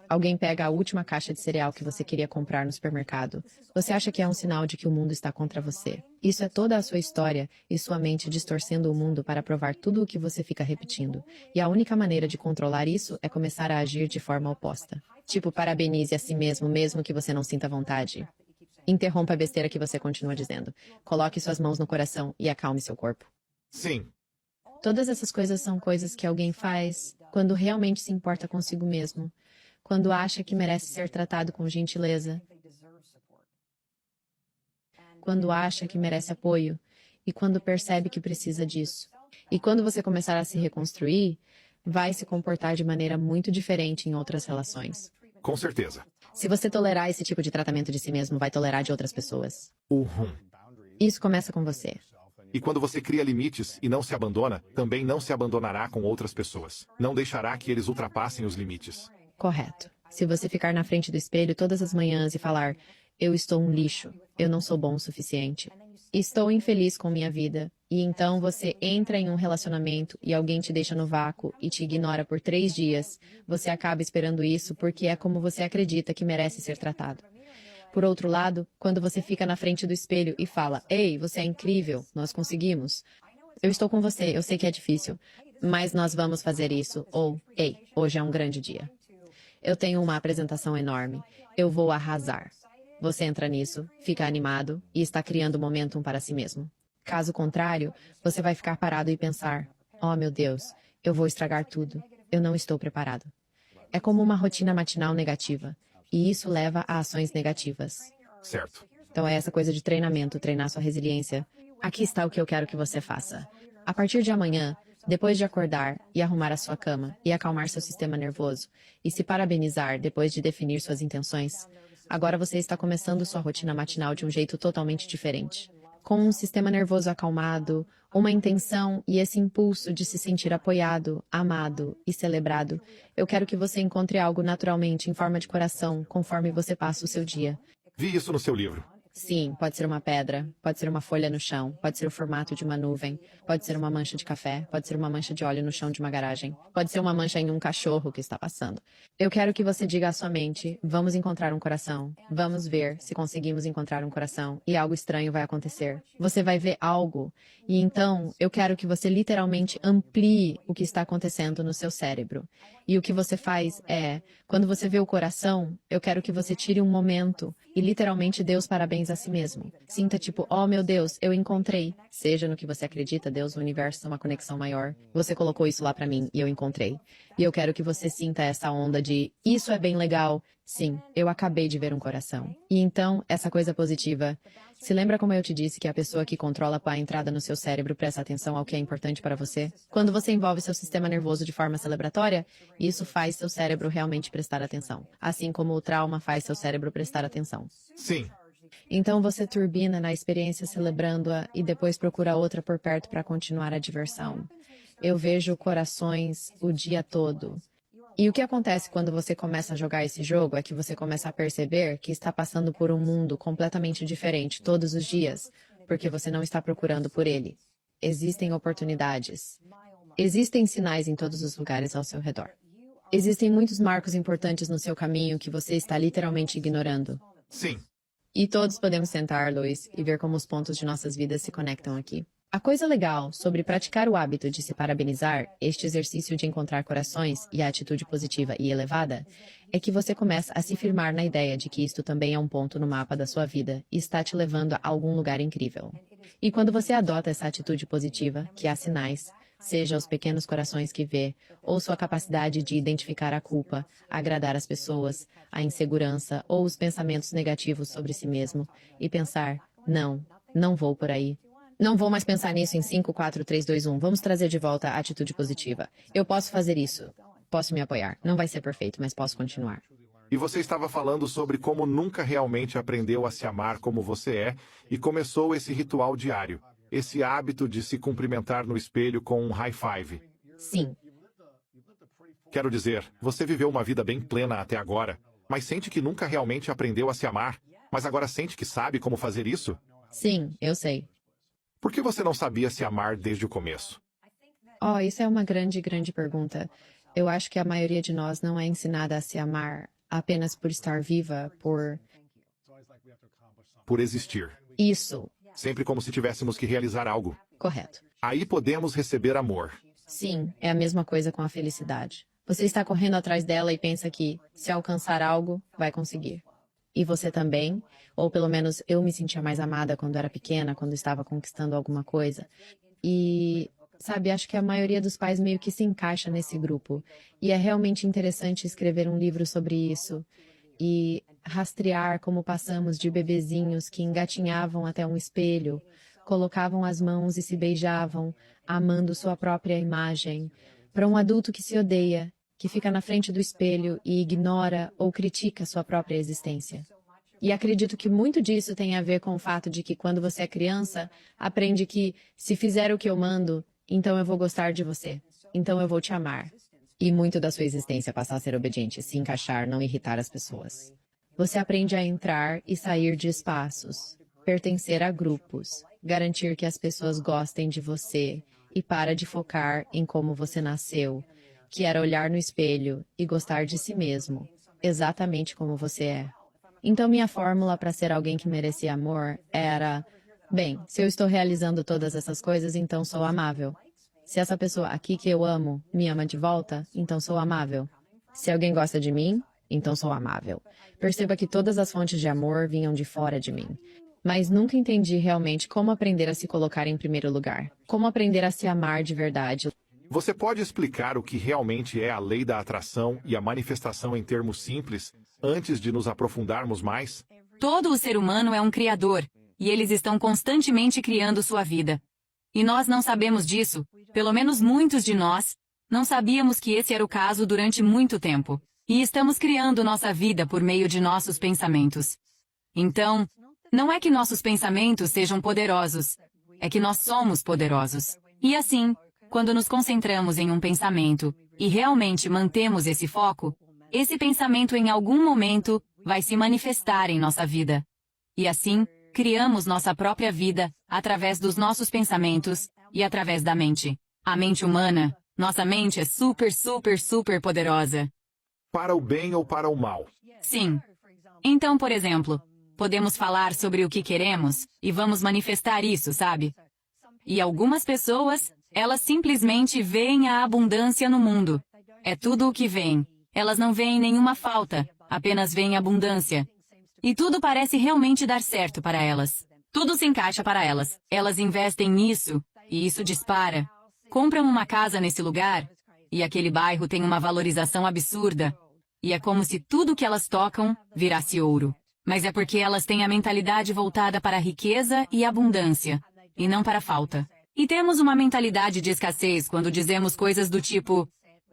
Alguém pega a última caixa de cereal que você queria comprar no supermercado. Você acha que é um sinal de que o mundo está contra você. Isso é toda a sua história e sua mente distorcendo o mundo para provar tudo o que você fica repetindo. E a única maneira de controlar isso é começar a agir de forma oposta. Tipo, parabenize a si mesmo, mesmo que você não sinta vontade. Interrompa a besteira que você continua dizendo. Coloque suas mãos no coração e acalme seu corpo. Sim. Todas essas coisas são coisas que alguém faz quando realmente se importa consigo mesmo. Quando acha que merece ser tratado com gentileza. Quando acha que merece apoio. E quando percebe que precisa disso. E quando você começar a se reconstruir, vai se comportar de maneira muito diferente em outras relações. Com certeza. Se você tolerar esse tipo de tratamento de si mesmo, vai tolerar de outras pessoas. Uhum. Isso começa com você. E quando você cria limites e não se abandona, também não se abandonará com outras pessoas. Não deixará que eles ultrapassem os limites. Correto. Se você ficar na frente do espelho todas as manhãs e falar: eu estou um lixo, eu não sou bom o suficiente, estou infeliz com minha vida, e então você entra em um relacionamento e alguém te deixa no vácuo e te ignora por 3 dias, você acaba esperando isso porque é como você acredita que merece ser tratado. Por outro lado, quando você fica na frente do espelho e fala: ei, você é incrível, nós conseguimos. Eu estou com você, eu sei que é difícil, mas nós vamos fazer isso. Ou, ei, hoje é um grande dia. Eu tenho uma apresentação enorme. Eu vou arrasar. Você entra nisso, fica animado e está criando momentum para si mesmo. Caso contrário, você vai ficar parado e pensar: oh meu Deus, eu vou estragar tudo. Eu não estou preparado. É como uma rotina matinal negativa, e isso leva a ações negativas. Certo. Então é essa coisa de treinamento, treinar sua resiliência. Aqui está o que eu quero que você faça. A partir de amanhã, depois de acordar e arrumar a sua cama e acalmar seu sistema nervoso e se parabenizar depois de definir suas intenções, agora você está começando sua rotina matinal de um jeito totalmente diferente. Com um sistema nervoso acalmado, uma intenção e esse impulso de se sentir apoiado, amado e celebrado, eu quero que você encontre algo naturalmente em forma de coração conforme você passa o seu dia. Vi isso no seu livro. Sim, pode ser uma pedra, pode ser uma folha no chão, pode ser o formato de uma nuvem, pode ser uma mancha de café, pode ser uma mancha de óleo no chão de uma garagem, pode ser uma mancha em um cachorro que está passando. Eu quero que você diga à sua mente: vamos encontrar um coração, vamos ver se conseguimos encontrar um coração, e algo estranho vai acontecer. Você vai ver algo, e então eu quero que você literalmente amplie o que está acontecendo no seu cérebro. E o que você faz é, quando você vê o coração, eu quero que você tire um momento e literalmente dê os parabéns a si mesmo. Sinta tipo: oh meu Deus, eu encontrei. Seja no que você acredita, Deus, o universo, uma conexão maior. Você colocou isso lá pra mim e eu encontrei. E eu quero que você sinta essa onda de: isso é bem legal. Sim, eu acabei de ver um coração. E então, essa coisa positiva. Se lembra como eu te disse que a pessoa que controla a entrada no seu cérebro presta atenção ao que é importante para você? Quando você envolve seu sistema nervoso de forma celebratória, isso faz seu cérebro realmente prestar atenção. Assim como o trauma faz seu cérebro prestar atenção. Sim. Então você turbina na experiência celebrando-a e depois procura outra por perto para continuar a diversão. Eu vejo corações o dia todo. E o que acontece quando você começa a jogar esse jogo é que você começa a perceber que está passando por um mundo completamente diferente todos os dias, porque você não está procurando por ele. Existem oportunidades. Existem sinais em todos os lugares ao seu redor. Existem muitos marcos importantes no seu caminho que você está literalmente ignorando. Sim. E todos podemos sentar, Luiz, e ver como os pontos de nossas vidas se conectam aqui. A coisa legal sobre praticar o hábito de se parabenizar, este exercício de encontrar corações e a atitude positiva e elevada, é que você começa a se firmar na ideia de que isto também é um ponto no mapa da sua vida e está te levando a algum lugar incrível. E quando você adota essa atitude positiva, que há sinais, seja os pequenos corações que vê, ou sua capacidade de identificar a culpa, agradar as pessoas, a insegurança ou os pensamentos negativos sobre si mesmo, e pensar: não vou por aí. Não vou mais pensar nisso em 5, 4, 3, 2, 1. Vamos trazer de volta a atitude positiva. Eu posso fazer isso. Posso me apoiar. Não vai ser perfeito, mas posso continuar. E você estava falando sobre como nunca realmente aprendeu a se amar como você é e começou esse ritual diário. Esse hábito de se cumprimentar no espelho com um high five. Sim. Quero dizer, você viveu uma vida bem plena até agora, mas sente que nunca realmente aprendeu a se amar, mas agora sente que sabe como fazer isso? Sim, eu sei. Por que você não sabia se amar desde o começo? Oh, isso é uma grande, grande pergunta. Eu acho que a maioria de nós não é ensinada a se amar apenas por estar viva, Por existir. Isso. Sempre como se tivéssemos que realizar algo. Correto. Aí podemos receber amor. Sim, é a mesma coisa com a felicidade. Você está correndo atrás dela e pensa que, se alcançar algo, vai conseguir. E você também, ou pelo menos eu me sentia mais amada quando era pequena, quando estava conquistando alguma coisa. E, sabe, acho que a maioria dos pais meio que se encaixa nesse grupo. E é realmente interessante escrever um livro sobre isso e rastrear como passamos de bebezinhos que engatinhavam até um espelho, colocavam as mãos e se beijavam, amando sua própria imagem, para um adulto que se odeia, que fica na frente do espelho e ignora ou critica sua própria existência. E acredito que muito disso tem a ver com o fato de que quando você é criança, aprende que se fizer o que eu mando, então eu vou gostar de você, então eu vou te amar. E muito da sua existência passa a ser obediente, se encaixar, não irritar as pessoas. Você aprende a entrar e sair de espaços, pertencer a grupos, garantir que as pessoas gostem de você e para de focar em como você nasceu, que era olhar no espelho e gostar de si mesmo, exatamente como você é. Então minha fórmula para ser alguém que merecia amor era, bem, se eu estou realizando todas essas coisas, então sou amável. Se essa pessoa aqui que eu amo me ama de volta, então sou amável. Se alguém gosta de mim, então sou amável. Perceba que todas as fontes de amor vinham de fora de mim. Mas nunca entendi realmente como aprender a se colocar em primeiro lugar. Como aprender a se amar de verdade. Você pode explicar o que realmente é a lei da atração e a manifestação em termos simples, antes de nos aprofundarmos mais? Todo o ser humano é um criador, e eles estão constantemente criando sua vida. E nós não sabemos disso, pelo menos muitos de nós, não sabíamos que esse era o caso durante muito tempo. E estamos criando nossa vida por meio de nossos pensamentos. Então, não é que nossos pensamentos sejam poderosos, é que nós somos poderosos. E assim, quando nos concentramos em um pensamento, e realmente mantemos esse foco, esse pensamento em algum momento vai se manifestar em nossa vida. E assim, criamos nossa própria vida, através dos nossos pensamentos, e através da mente. A mente humana, nossa mente é super poderosa. Para o bem ou para o mal? Sim. Então, por exemplo, podemos falar sobre o que queremos, e vamos manifestar isso, sabe? E algumas pessoas, elas simplesmente veem a abundância no mundo. É tudo o que veem. Elas não veem nenhuma falta, apenas veem abundância. E tudo parece realmente dar certo para elas. Tudo se encaixa para elas. Elas investem nisso, e isso dispara. Compram uma casa nesse lugar, e aquele bairro tem uma valorização absurda. E é como se tudo que elas tocam virasse ouro. Mas é porque elas têm a mentalidade voltada para a riqueza e abundância, e não para a falta. E temos uma mentalidade de escassez quando dizemos coisas do tipo: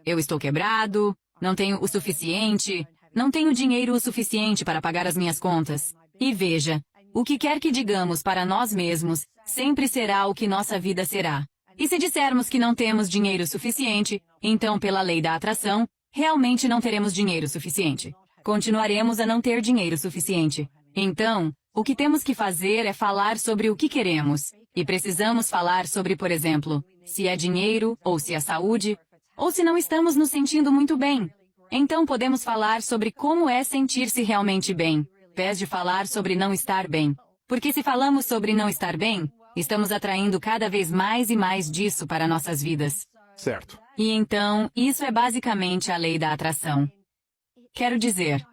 eu estou quebrado, não tenho o suficiente, não tenho dinheiro o suficiente para pagar as minhas contas. E veja, o que quer que digamos para nós mesmos, sempre será o que nossa vida será. E se dissermos que não temos dinheiro suficiente, então pela lei da atração, realmente não teremos dinheiro suficiente. Continuaremos a não ter dinheiro suficiente. Então, o que temos que fazer é falar sobre o que queremos. E precisamos falar sobre, por exemplo, se é dinheiro, ou se é saúde, ou se não estamos nos sentindo muito bem. Então podemos falar sobre como é sentir-se realmente bem, em vez de falar sobre não estar bem. Porque se falamos sobre não estar bem, estamos atraindo cada vez mais e mais disso para nossas vidas. Certo. E então, isso é basicamente a lei da atração. Quero dizer,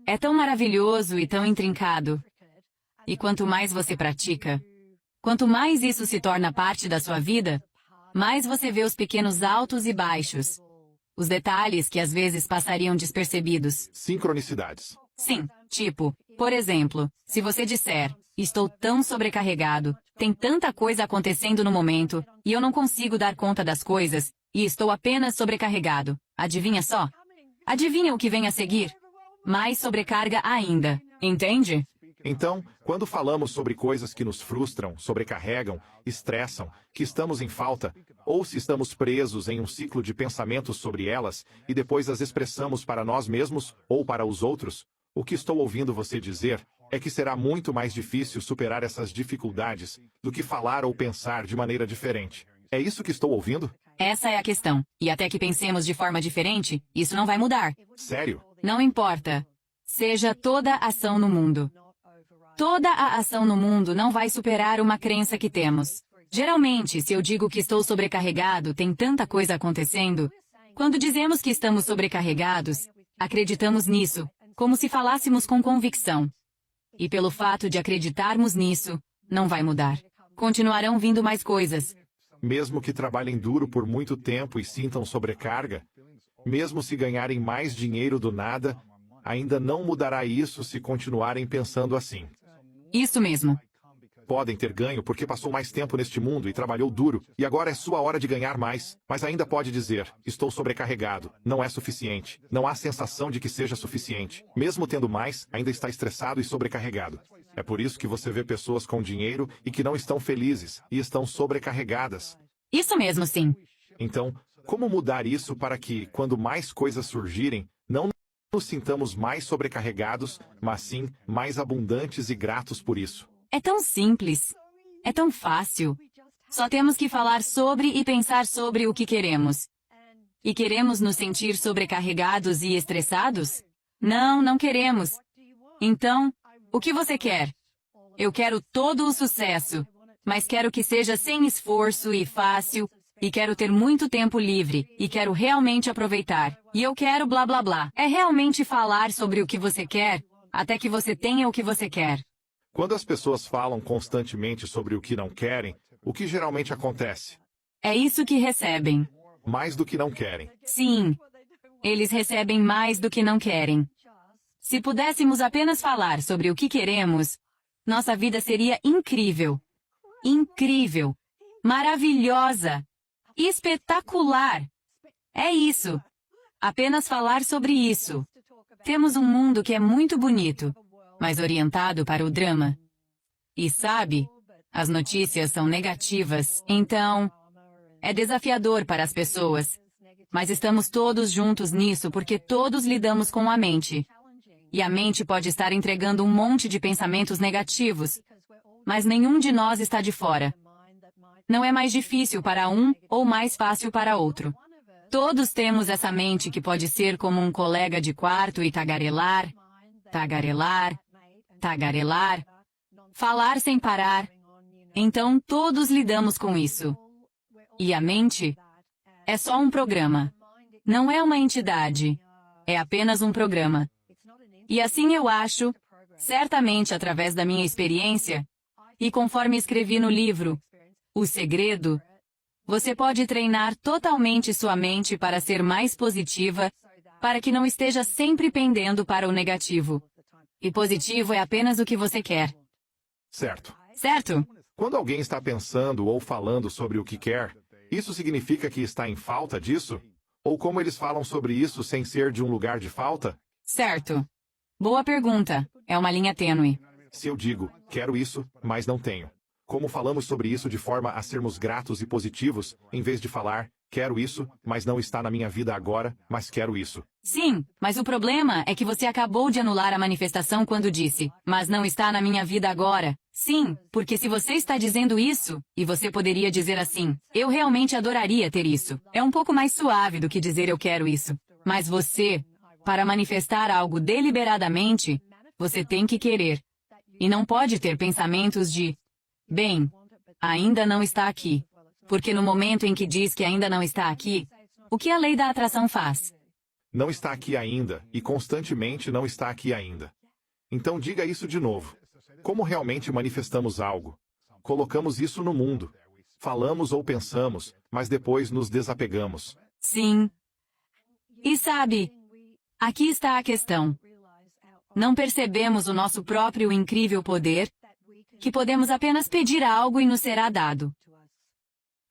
é tão maravilhoso e tão intrincado. E quanto mais você pratica, quanto mais isso se torna parte da sua vida, mais você vê os pequenos altos e baixos. Os detalhes que às vezes passariam despercebidos. Sincronicidades. Sim, tipo, por exemplo, se você disser, estou tão sobrecarregado, tem tanta coisa acontecendo no momento, e eu não consigo dar conta das coisas, e estou apenas sobrecarregado. Adivinha só? Adivinha o que vem a seguir? Mais sobrecarga ainda, entende? Então, quando falamos sobre coisas que nos frustram, sobrecarregam, estressam, que estamos em falta, ou se estamos presos em um ciclo de pensamentos sobre elas, e depois as expressamos para nós mesmos ou para os outros, o que estou ouvindo você dizer é que será muito mais difícil superar essas dificuldades do que falar ou pensar de maneira diferente. É isso que estou ouvindo? Essa é a questão. E até que pensemos de forma diferente, isso não vai mudar. Sério? Não importa. Seja toda a ação no mundo. Toda a ação no mundo não vai superar uma crença que temos. Geralmente, se eu digo que estou sobrecarregado, tem tanta coisa acontecendo. Quando dizemos que estamos sobrecarregados, acreditamos nisso, como se falássemos com convicção. E pelo fato de acreditarmos nisso, não vai mudar. Continuarão vindo mais coisas. Mesmo que trabalhem duro por muito tempo e sintam sobrecarga, mesmo se ganharem mais dinheiro do nada, ainda não mudará isso se continuarem pensando assim. Isso mesmo. podem ter ganho porque passou mais tempo neste mundo e trabalhou duro, e agora é sua hora de ganhar mais, mas ainda pode dizer, estou sobrecarregado, não é suficiente, não há sensação de que seja suficiente. Mesmo tendo mais, ainda está estressado e sobrecarregado. É por isso que você vê pessoas com dinheiro e que não estão felizes, e estão sobrecarregadas. Isso mesmo, sim. Então, como mudar isso para que, quando mais coisas surgirem, não nos sintamos mais sobrecarregados, mas sim mais abundantes e gratos por isso? É tão simples. É tão fácil. Só temos que falar sobre e pensar sobre o que queremos. E queremos nos sentir sobrecarregados e estressados? Não, não queremos. Então, o que você quer? Eu quero todo o sucesso, mas quero que seja sem esforço e fácil, e quero ter muito tempo livre, e quero realmente aproveitar. E eu quero blá blá blá. É realmente falar sobre o que você quer, até que você tenha o que você quer. Quando as pessoas falam constantemente sobre o que não querem, o que geralmente acontece? É isso que recebem. Mais do que não querem. Sim, eles recebem mais do que não querem. Se pudéssemos apenas falar sobre o que queremos, nossa vida seria incrível. Incrível. Maravilhosa. Espetacular! É isso. Apenas falar sobre isso. Temos um mundo que é muito bonito, mas orientado para o drama. E sabe, as notícias são negativas, então é desafiador para as pessoas. Mas estamos todos juntos nisso porque todos lidamos com a mente. E a mente pode estar entregando um monte de pensamentos negativos, mas nenhum de nós está de fora. Não é mais difícil para um ou mais fácil para outro. Todos temos essa mente que pode ser como um colega de quarto e tagarelar, tagarelar, tagarelar, falar sem parar. Então todos lidamos com isso. E a mente é só um programa. Não é uma entidade. É apenas um programa. E assim eu acho, certamente através da minha experiência, e conforme escrevi no livro, O Segredo, você pode treinar totalmente sua mente para ser mais positiva, para que não esteja sempre pendendo para o negativo. E positivo é apenas o que você quer. Certo. Certo? Quando alguém está pensando ou falando sobre o que quer, isso significa que está em falta disso? Ou como eles falam sobre isso sem ser de um lugar de falta? Certo. Boa pergunta. É uma linha tênue. Se eu digo, quero isso, mas não tenho. Como falamos sobre isso de forma a sermos gratos e positivos, em vez de falar, quero isso, mas não está na minha vida agora, mas quero isso? Sim, mas o problema é que você acabou de anular a manifestação quando disse, mas não está na minha vida agora. Sim, porque se você está dizendo isso, e você poderia dizer assim, eu realmente adoraria ter isso. É um pouco mais suave do que dizer eu quero isso. Mas você, para manifestar algo deliberadamente, você tem que querer. E não pode ter pensamentos de, bem, ainda não está aqui. Porque no momento em que diz que ainda não está aqui, o que a lei da atração faz? Não está aqui ainda, e constantemente não está aqui ainda. Então diga isso de novo. Como realmente manifestamos algo? Colocamos isso no mundo. Falamos ou pensamos, mas depois nos desapegamos. Sim. E sabe, aqui está a questão. Não percebemos o nosso próprio incrível poder, que podemos apenas pedir algo e nos será dado.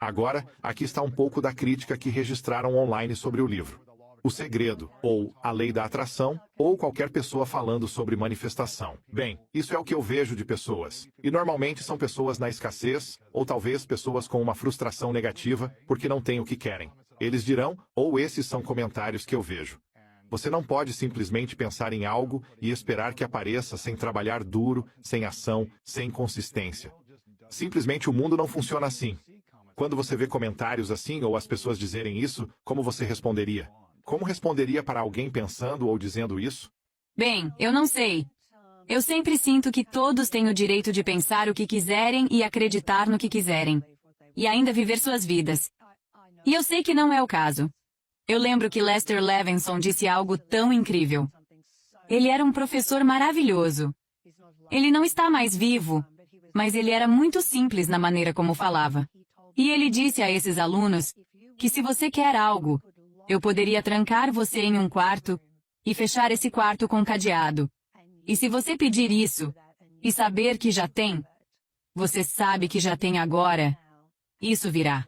Agora, aqui está um pouco da crítica que registraram online sobre o livro. O Segredo, ou A Lei da Atração, ou qualquer pessoa falando sobre manifestação. Bem, isso é o que eu vejo de pessoas. E normalmente são pessoas na escassez, ou talvez pessoas com uma frustração negativa, porque não têm o que querem. Eles dirão, ou esses são comentários que eu vejo. Você não pode simplesmente pensar em algo e esperar que apareça sem trabalhar duro, sem ação, sem consistência. Simplesmente o mundo não funciona assim. Quando você vê comentários assim ou as pessoas dizerem isso, como você responderia? Como responderia para alguém pensando ou dizendo isso? Bem, eu não sei. Eu sempre sinto que todos têm o direito de pensar o que quiserem e acreditar no que quiserem. E ainda viver suas vidas. E eu sei que não é o caso. Eu lembro que Lester Levinson disse algo tão incrível. Ele era um professor maravilhoso. Ele não está mais vivo, mas ele era muito simples na maneira como falava. E ele disse a esses alunos que se você quer algo, eu poderia trancar você em um quarto e fechar esse quarto com cadeado. E se você pedir isso e saber que já tem, Você sabe que já tem agora. Isso virá.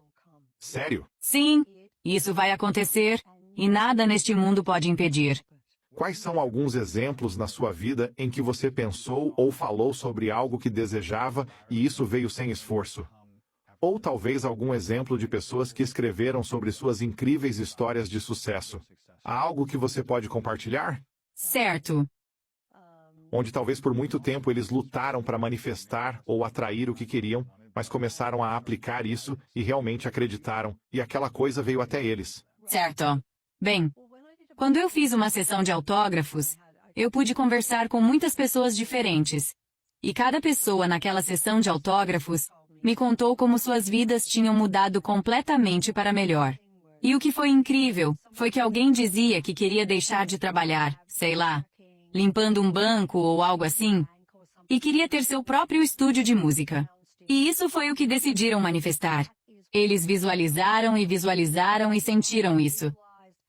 Sério? Sim, isso vai acontecer, e nada neste mundo pode impedir. Quais são alguns exemplos na sua vida em que você pensou ou falou sobre algo que desejava e isso veio sem esforço? Ou talvez algum exemplo de pessoas que escreveram sobre suas incríveis histórias de sucesso. Há algo que você pode compartilhar? Certo. Onde talvez por muito tempo eles lutaram para manifestar ou atrair o que queriam, mas começaram a aplicar isso e realmente acreditaram, e aquela coisa veio até eles. Certo. Bem, quando eu fiz uma sessão de autógrafos, eu pude conversar com muitas pessoas diferentes. E cada pessoa naquela sessão de autógrafos me contou como suas vidas tinham mudado completamente para melhor. E o que foi incrível foi que alguém dizia que queria deixar de trabalhar, sei lá, limpando um banco ou algo assim, e queria ter seu próprio estúdio de música. E isso foi o que decidiram manifestar. Eles visualizaram e sentiram isso.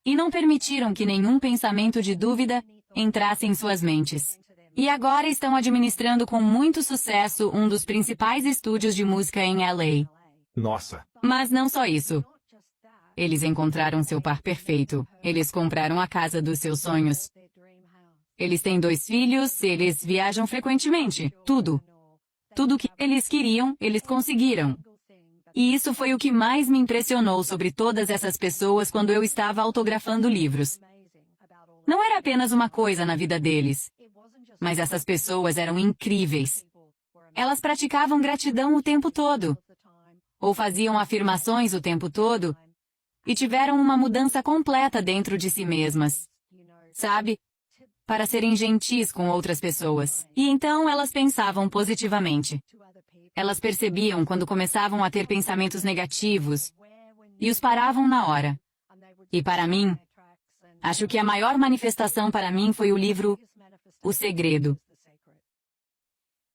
E não permitiram que nenhum pensamento de dúvida entrasse em suas mentes. E agora estão administrando com muito sucesso um dos principais estúdios de música em LA. Nossa, Mas não só isso. Eles encontraram seu par perfeito. Eles compraram a casa dos seus sonhos. Eles têm 2 filhos, eles viajam frequentemente. Tudo. Tudo o que eles queriam, eles conseguiram. E isso foi o que mais me impressionou sobre todas essas pessoas quando eu estava autografando livros. Não era apenas uma coisa na vida deles. Mas essas pessoas eram incríveis. Elas praticavam gratidão o tempo todo. Ou faziam afirmações o tempo todo. E tiveram uma mudança completa dentro de si mesmas. Sabe? Para serem gentis com outras pessoas. E então elas pensavam positivamente. Elas percebiam quando começavam a ter pensamentos negativos. E os paravam na hora. E para mim, acho que a maior manifestação para mim foi o livro O Segredo.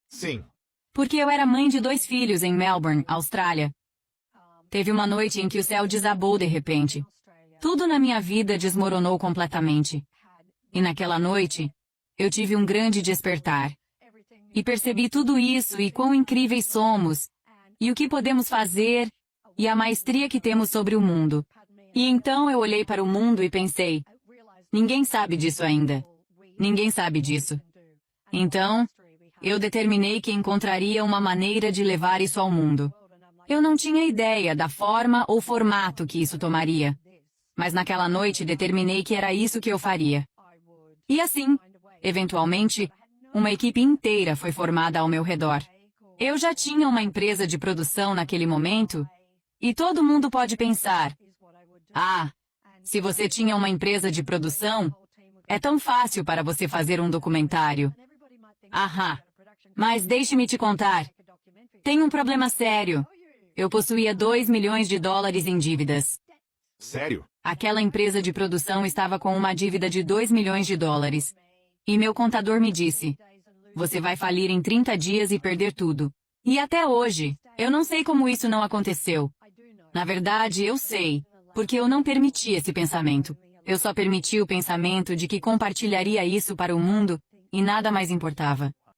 sim. Porque eu era mãe de 2 filhos em Melbourne, Austrália. Teve uma noite em que o céu desabou de repente. Tudo na minha vida desmoronou completamente. E naquela noite, eu tive um grande despertar. E percebi tudo isso e quão incríveis somos, e o que podemos fazer, e a maestria que temos sobre o mundo. E então eu olhei para o mundo e pensei, ninguém sabe disso ainda. Ninguém sabe disso. Então, eu determinei que encontraria uma maneira de levar isso ao mundo. Eu não tinha ideia da forma ou formato que isso tomaria. Mas naquela noite determinei que era isso que eu faria. E assim, eventualmente, uma equipe inteira foi formada ao meu redor. Eu já tinha uma empresa de produção naquele momento, e todo mundo pode pensar, se você tinha uma empresa de produção, é tão fácil para você fazer um documentário. Mas deixe-me te contar. Tem um problema sério. Eu possuía $2 milhões em dívidas. Sério? Aquela empresa de produção estava com uma dívida de $2 milhões. E meu contador me disse, você vai falir em 30 dias e perder tudo. E até hoje, eu não sei como isso não aconteceu. Na verdade, eu sei, porque eu não permiti esse pensamento. Eu só permiti o pensamento de que compartilharia isso para o mundo, e nada mais importava.